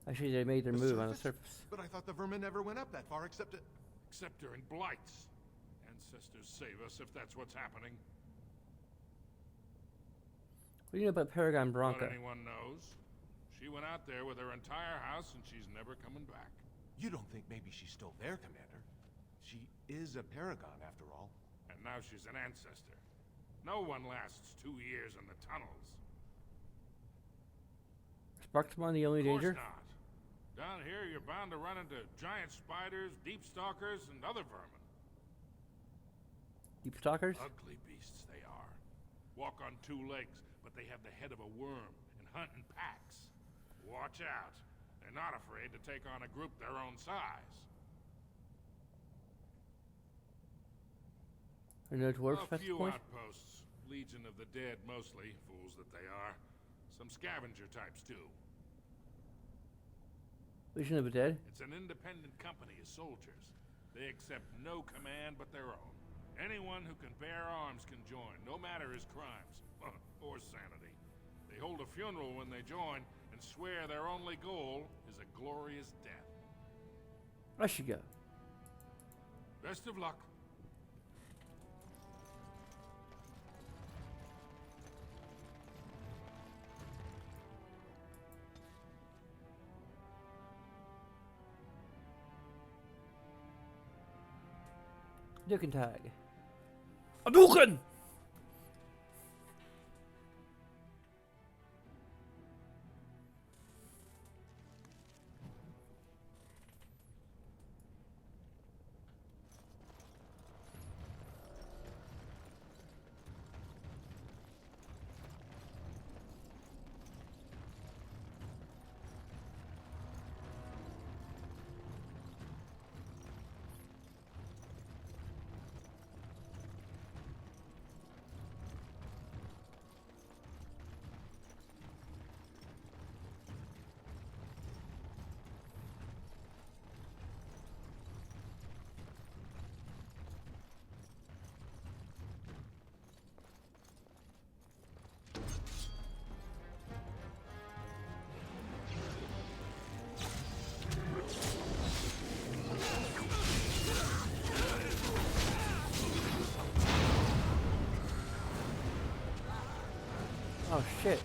Actually, they made their move on the surface. But I thought the vermin never went up that far except at... Except during blights. Ancestors save us if that's what's happening. What do you know about Paragon Bronca? What anyone knows. She went out there with her entire house and she's never coming back. You don't think maybe she's still there, Commander? She is a Paragon, after all. And now she's an ancestor. No one lasts 2 years in the tunnels. Is Sparksmon the only danger? Of course not. Down here, you're bound to run into giant spiders, deep stalkers, and other vermin. Deep stalkers? Ugly beasts they are. Walk on 2 legs, but they have the head of a worm and hunt in packs. Watch out. They're not afraid to take on a group their own size. Are no dwarves A at this few point? outposts. Legion of the Dead, mostly. Fools that they are. Some scavenger types, too. Legion of the Dead? It's an independent company of soldiers. They accept no command but their own. Anyone who can bear arms can join, no matter his crimes, or sanity. They hold a funeral when they join, and swear their only goal is a glorious death. I should go. Best of luck. Duke and Tag. Hadouken! Oh shit.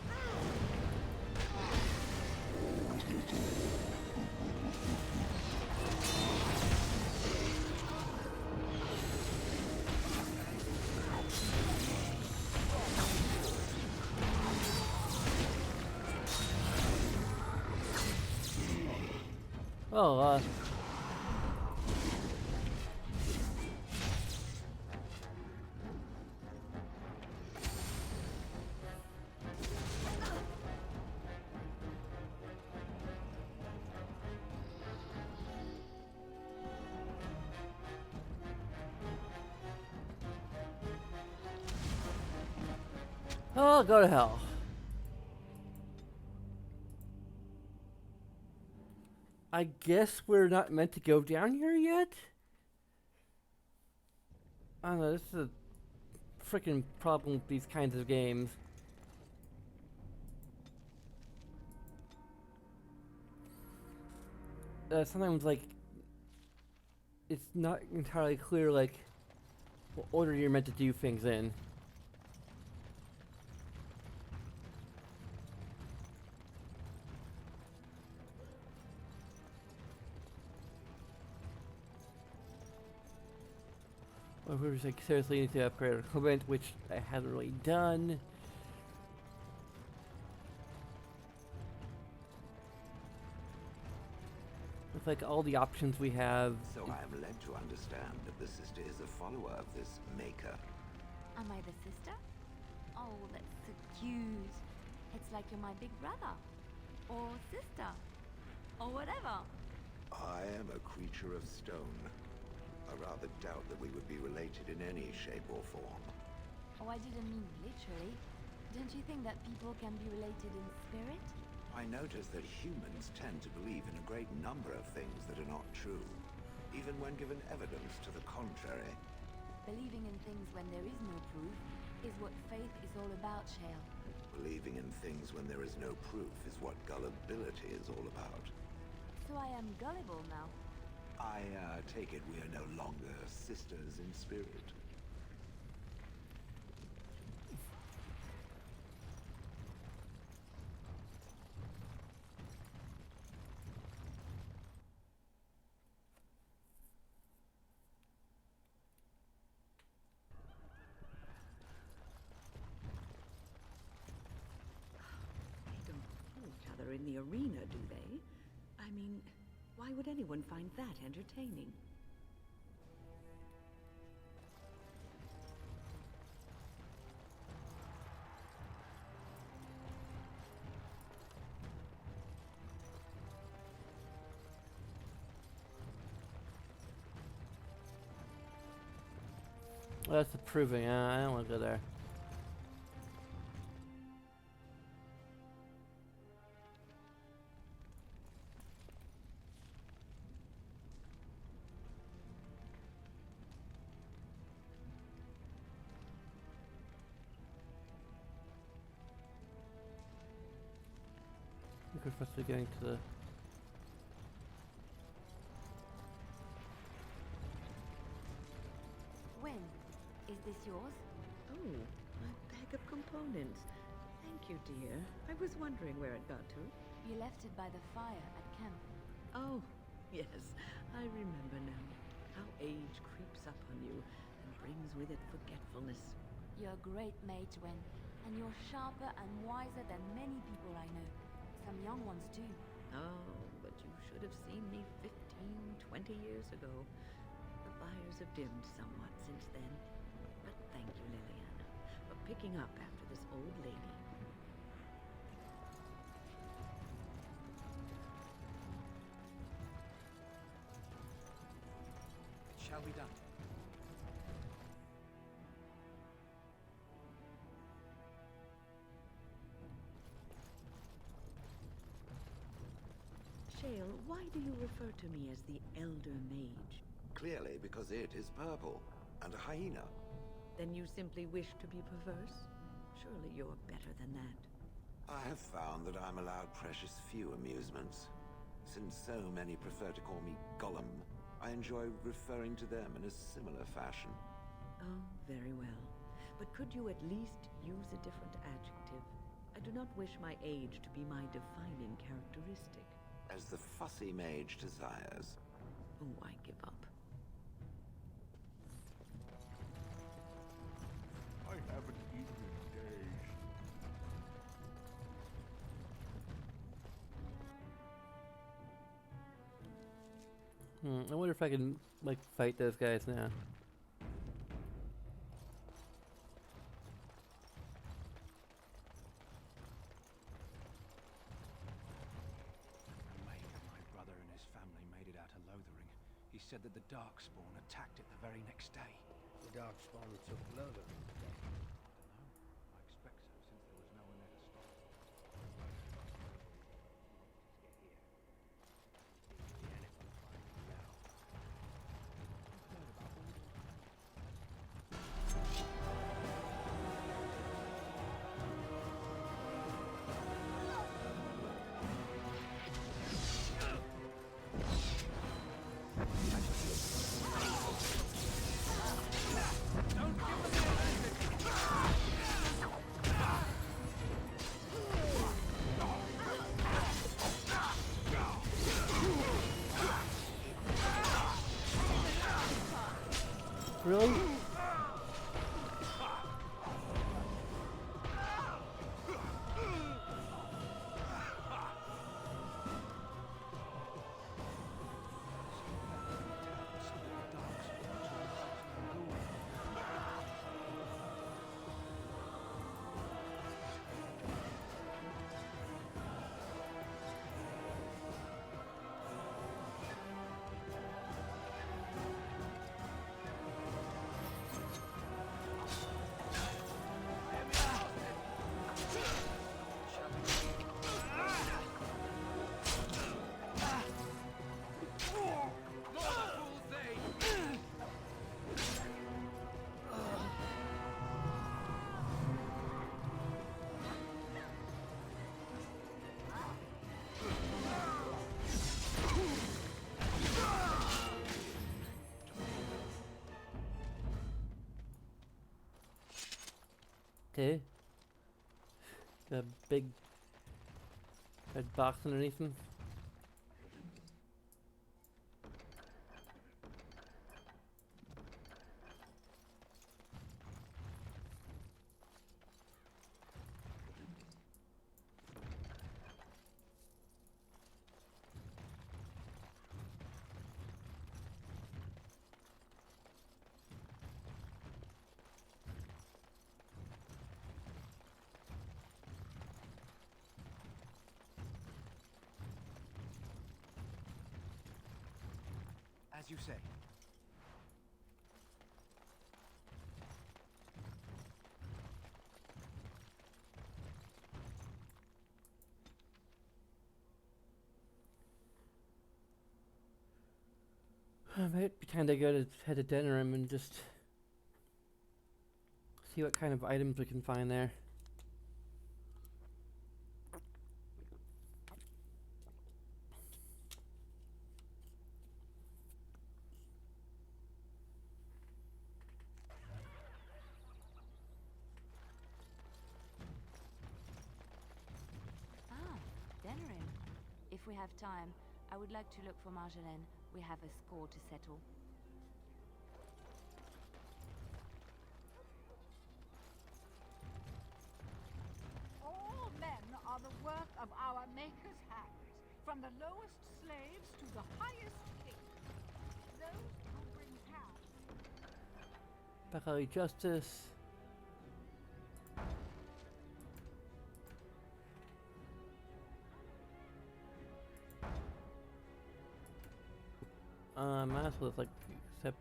Oh, Oh, go to hell. I guess we're not meant to go down here yet? I don't know, this is a freaking problem with these kinds of games. Sometimes, like, it's not entirely clear, like, what order you're meant to do things in. Or if we were like, seriously need to upgrade our equipment, which I haven't really done. With like all the options we have. So I am led to understand that the sister is a follower of this Maker. Am I the sister? Oh, that's so cute. It's like you're my big brother. Or sister. Or whatever. I am a creature of stone. I rather doubt that we would be related in any shape or form. Oh, I didn't mean literally. Don't you think that people can be related in spirit? I notice that humans tend to believe in a great number of things that are not true, even when given evidence to the contrary. Believing in things when there is no proof is what faith is all about, Shale. Believing in things when there is no proof is what gullibility is all about. So I am gullible now. I take it we are no longer sisters in spirit. They don't kill each other in the arena, do they? I mean, why would anyone find that entertaining? Well, that's the proving. I don't want to go there. I think we're supposed to be going to the... When? Is this yours? Oh, my bag of components. Thank you, dear. I was wondering where it got to. You left it by the fire at camp. Oh, yes. I remember now. How age creeps up on you and brings with it forgetfulness. You're a great mage, Wen, and you're sharper and wiser than many people I know. Some young ones too. Oh, but you should have seen me 15, 20 years ago. The fires have dimmed somewhat since then. But thank you, Liliana, for picking up after this old lady. It shall be done. Shale, why do you refer to me as the Elder Mage? Clearly because it is purple, and a hyena. Then you simply wish to be perverse? Surely you're better than that. I have found that I'm allowed precious few amusements. Since so many prefer to call me Gollum, I enjoy referring to them in a similar fashion. Oh, very well. But could you at least use a different adjective? I do not wish my age to be my defining characteristic. As the fussy mage desires. Oh, I give up. I haven't eaten in days. I wonder if I can, like, fight those guys now. My brother and his family made it out of Lothering. He said that the Darkspawn attacked it the very next day. The Darkspawn took Lothering. I expect so, Okay. Got a big red box underneath him. As you say. I might be kinda good to head to Denerim and just see what kind of items we can find there. Ah, Denerim. If we have time, I would like to look for Marjolaine. We have a score to settle. All men are the work of our Maker's hands, from the lowest slaves to the highest kings. Those who bring hand. Bakari Justice. Might as well like accept.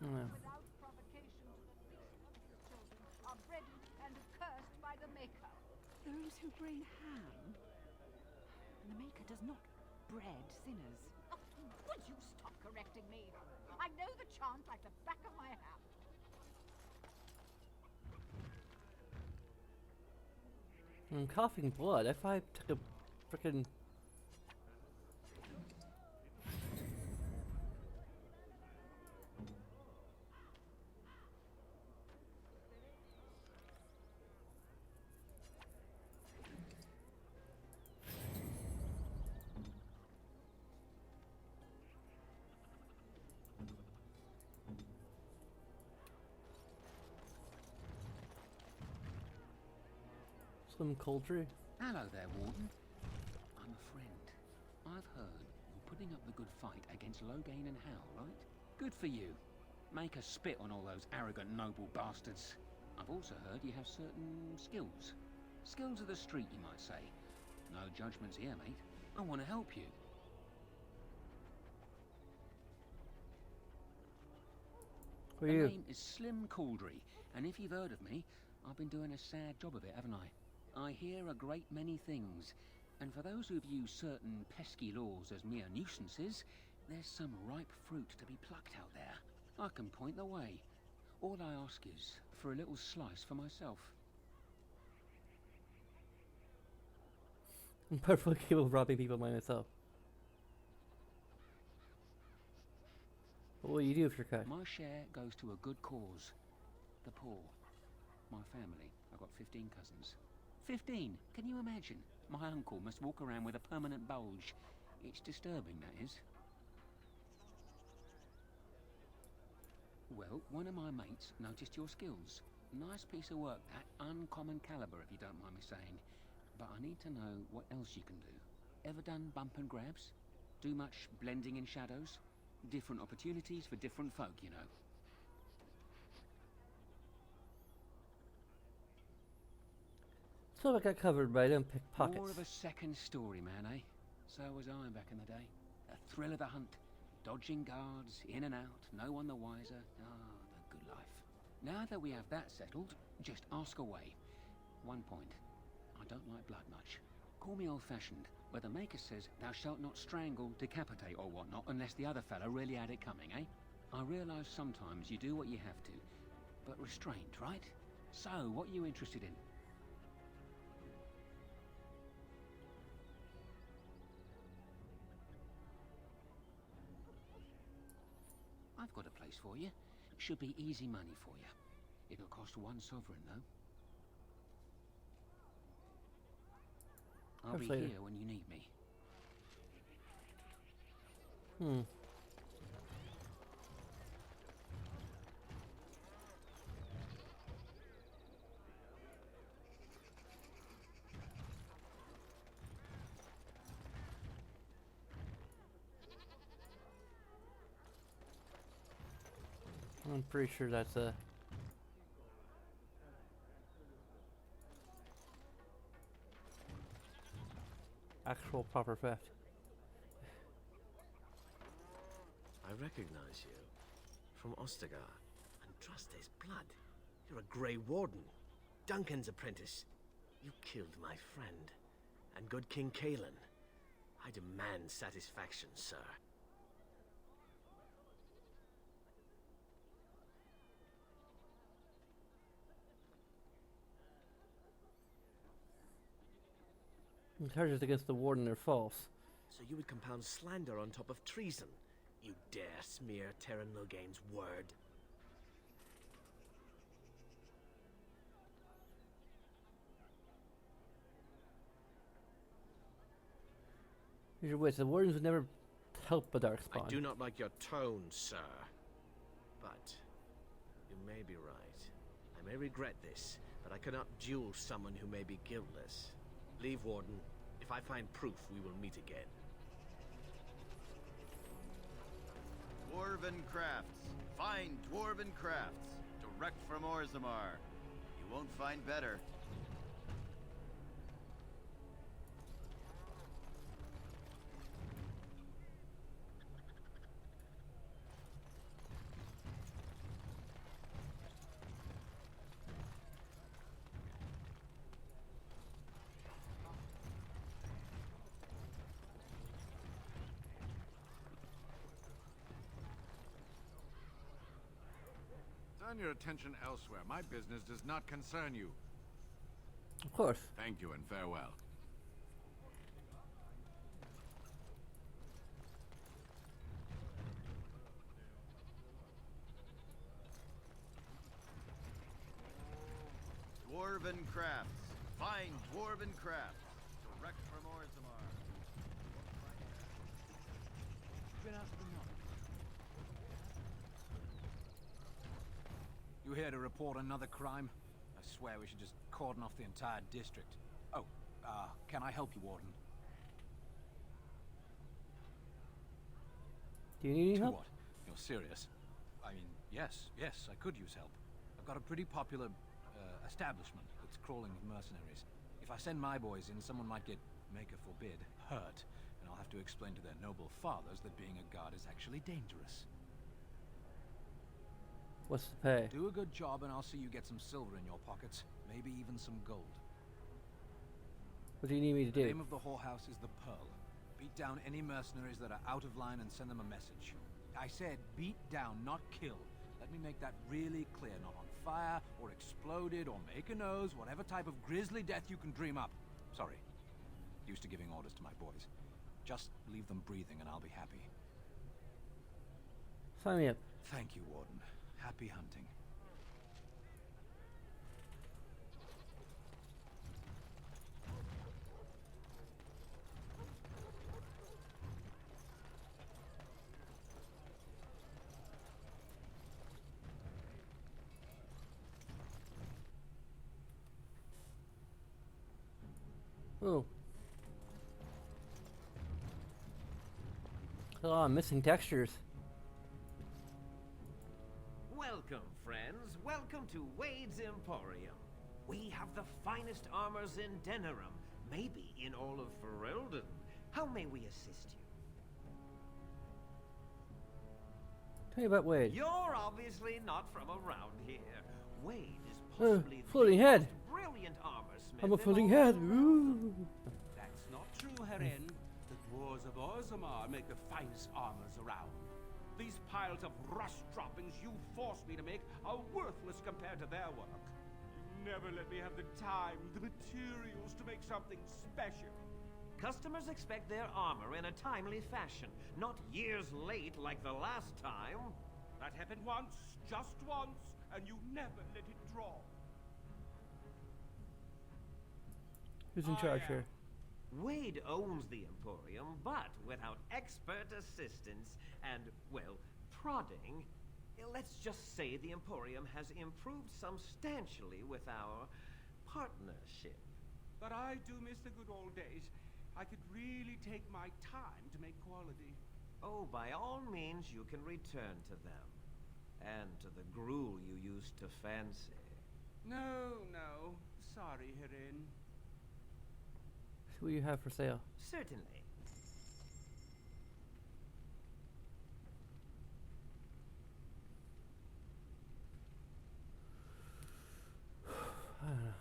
Without provocation to the least of these children are breaded and cursed by the Maker. Those who bring ham? The Maker does not bread sinners. Oh, would you stop correcting me? I know the chant like the back of my hand. I'm coughing blood. If I took a frickin' Slim Coldry. Hello there, Warden. I'm a friend. I've heard you're putting up the good fight against Loghain and Hal, right? Good for you. Make a spit on all those arrogant noble bastards. I've also heard you have certain skills. Skills of the street, you might say. No judgments here, mate. I want to help you. Who are My you? name is Slim Coldry, and if you've heard of me, I've been doing a sad job of it, haven't I? I hear a great many things, and for those who view certain pesky laws as mere nuisances, there's some ripe fruit to be plucked out there. I can point the way. All I ask is for a little slice for myself. I'm perfectly capable of robbing people by myself. What will you do if you're cut? My share goes to a good cause. The poor. My family. I've got 15 cousins. 15! Can you imagine? My uncle must walk around with a permanent bulge. It's disturbing, that is. Well, one of my mates noticed your skills. Nice piece of work, that. Uncommon caliber, if you don't mind me saying. But I need to know what else you can do. Ever done bump and grabs? Do much blending in shadows? Different opportunities for different folk, you know. So I got covered, but I didn't pick pockets. More of a second story man, eh? So was I back in the day. The thrill of the hunt. Dodging guards, in and out, no one the wiser. Ah, the good life. Now that we have that settled, just ask away. One point. I don't like blood much. Call me old-fashioned, but the Maker says thou shalt not strangle, decapitate or whatnot unless the other fella really had it coming, eh? I realise sometimes you do what you have to, but restrained, right? So, what are you interested in? I've got a place for you. Should be easy money for you. It'll cost 1 sovereign, though. I'll be Later. here when you need me. I'm pretty sure that's a actual proper theft. I recognize you. From Ostagar. And trust his blood. You're a Grey Warden. Duncan's apprentice. You killed my friend. And good King Cailan. I demand satisfaction, sir. The charges against the warden are false. So you would compound slander on top of treason? You dare smear Terran Logain's word? Use your wits. The wardens would never help a darkspawn. I do not like your tone, sir. But you may be right. I may regret this, but I cannot duel someone who may be guiltless. Leave, Warden. If I find proof, we will meet again. Dwarven crafts. Fine dwarven crafts. Direct from Orzammar. You won't find better. Turn your attention elsewhere. My business does not concern you. Of course. Thank you and farewell. Dwarven crafts. Fine dwarven crafts. Direct from Orzammar. You here to report another crime? I swear we should just cordon off the entire district. Oh, can I help you, Warden? Do you need any To help? what? You're serious? I mean, yes, I could use help. I've got a pretty popular establishment that's crawling with mercenaries. If I send my boys in, someone might get, Maker forbid, hurt, and I'll have to explain to their noble fathers that being a guard is actually dangerous. What's the pay? Do a good job and I'll see you get some silver in your pockets. Maybe even some gold. What do you need me to The do? name of the whorehouse is the Pearl. Beat down any mercenaries that are out of line and send them a message. I said beat down, not kill. Let me make that really clear. Not on fire, or exploded, or make a nose, whatever type of grisly death you can dream up. Sorry. Used to giving orders to my boys. Just leave them breathing and I'll be happy. Sign me up. Thank you, Warden. Happy hunting. Oh. Oh, I'm missing textures. Welcome, friends. Welcome to Wade's Emporium. We have the finest armors in Denerim, maybe in all of Ferelden. How may we assist you? Hey, about Wade. You're obviously not from around here. Wade is Uh, possibly floating the head. most brilliant armorsmith. I'm a in floating all head. the Ooh. That's not true, Heren. The dwarves of Orzammar make the finest armors around. These piles of rust droppings you forced me to make are worthless compared to their work. You never let me have the time, the materials to make something special. Customers expect their armor in a timely fashion, not years late like the last time. That happened once, just once, and you never let it drop. Who's in charge here? Wade owns the Emporium, but without expert assistance and, well, prodding, let's just say the Emporium has improved substantially with our partnership. But I do miss the good old days. I could really take my time to make quality. Oh, by all means, you can return to them. And to the gruel you used to fancy. No, no. Sorry, Heren. Who you have for sale? Certainly. I don't know.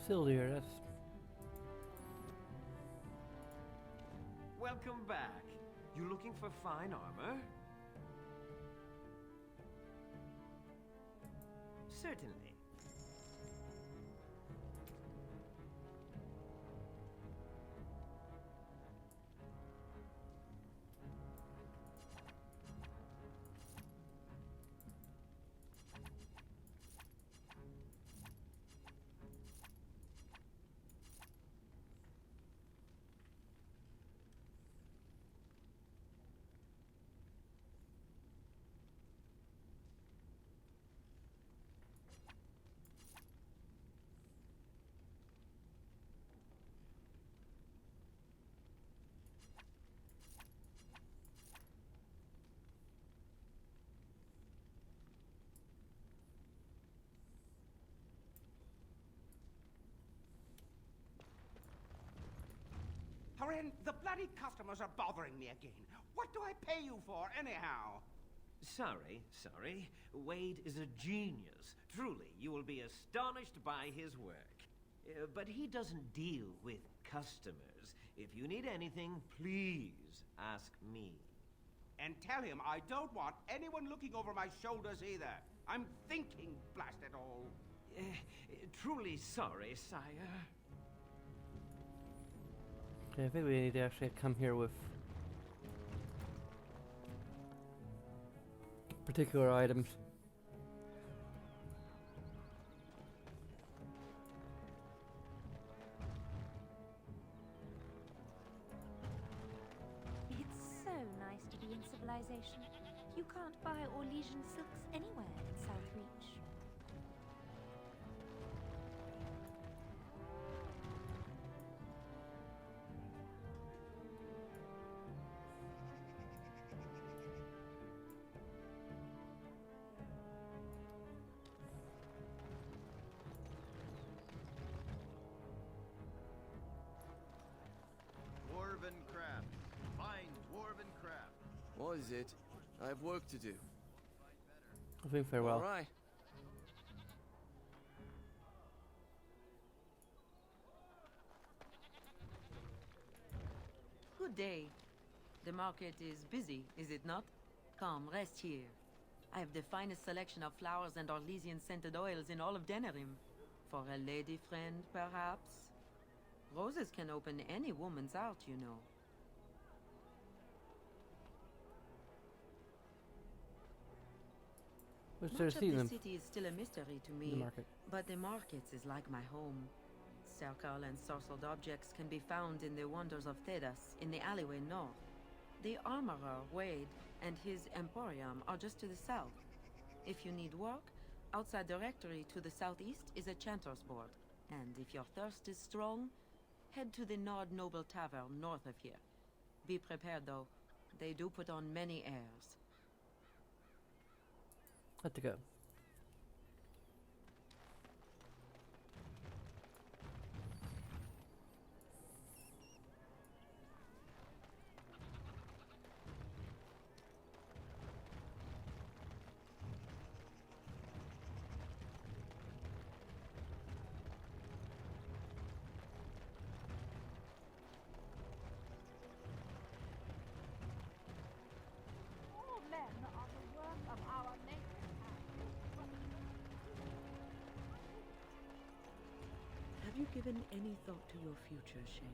Sildier, that's... Welcome back. You looking for fine armor? Certainly. Harren, the bloody customers are bothering me again. What do I pay you for, anyhow? Sorry. Wade is a genius. Truly, you will be astonished by his work. But he doesn't deal with customers. If you need anything, please ask me. And tell him I don't want anyone looking over my shoulders either. I'm thinking, blast it all. Truly sorry, sire. Okay, I think we need to actually come here with particular items. It's so nice to be in civilization. You can't buy Orlesian silks anywhere in Southreach. Dwarven crafts. Fine dwarven craft. What is it? I have work to do. I think very well. All right. Good day. The market is busy, is it not? Come, rest here. I have the finest selection of flowers and Orlesian scented oils in all of Denerim. For a lady friend, perhaps? Roses can open any woman's heart, you know. What's Much there of to see the them? city is still a mystery to me, The market. but the markets is like my home. Circle and sorcered objects can be found in the wonders of Thedas, in the alleyway north. The armorer, Wade, and his emporium are just to the south. If you need work, outside the rectory to the southeast is a chanter's board. And if your thirst is strong, head to the Nord Noble Tavern north of here. Be prepared, though. They do put on many airs. Let to go. All men are the work of our maker's hand. Have you given any thought to your future, Shane?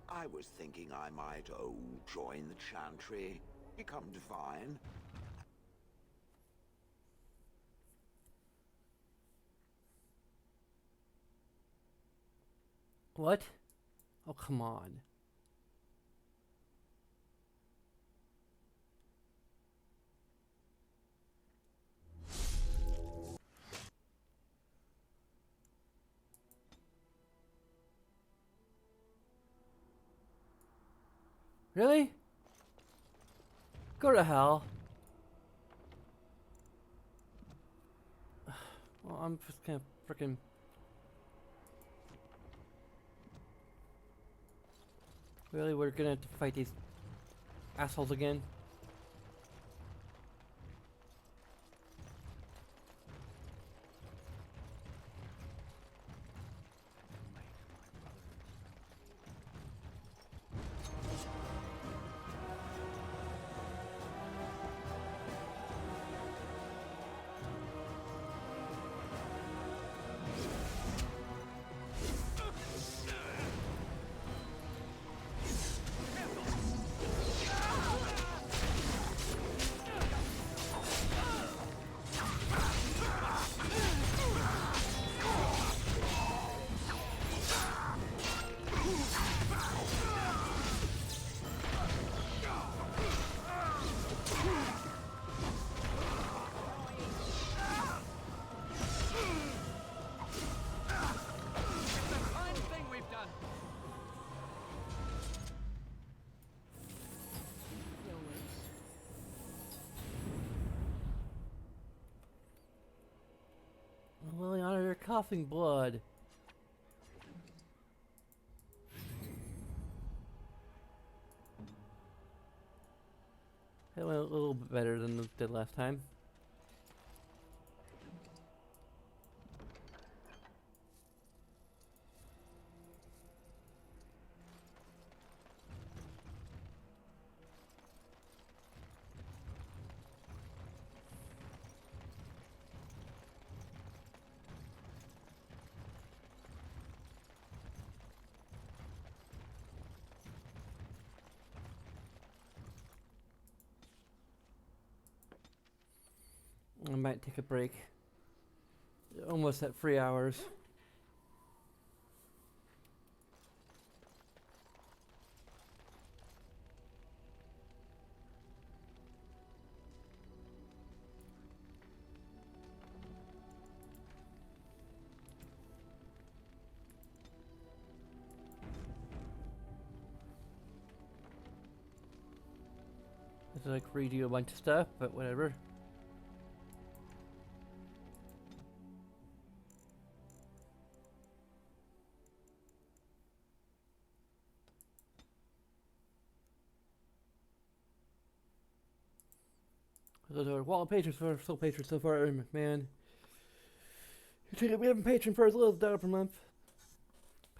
I was thinking I might, join the chantry, become divine. What? Oh, come on. Really? Go to hell. Well, I'm just gonna frickin' really, we're gonna have to fight these assholes again? Liliana, you're coughing blood. It went a little bit better than it did last time. I might take a break. Almost at 3 hours. I have to like redo a bunch of stuff, but whatever. Those are Wallet patrons for still patrons so far, man. We have a patron for as little as $1 per month.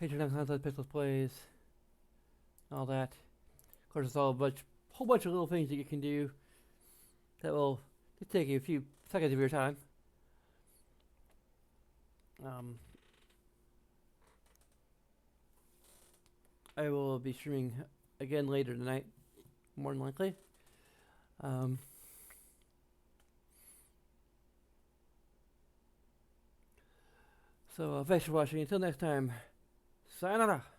Patreon.com/Pixels Plays. All that. Of course, it's all a whole bunch of little things that you can do that will just take you a few seconds of your time. I will be streaming again later tonight, more than likely. So thanks for watching. Until next time, sayonara.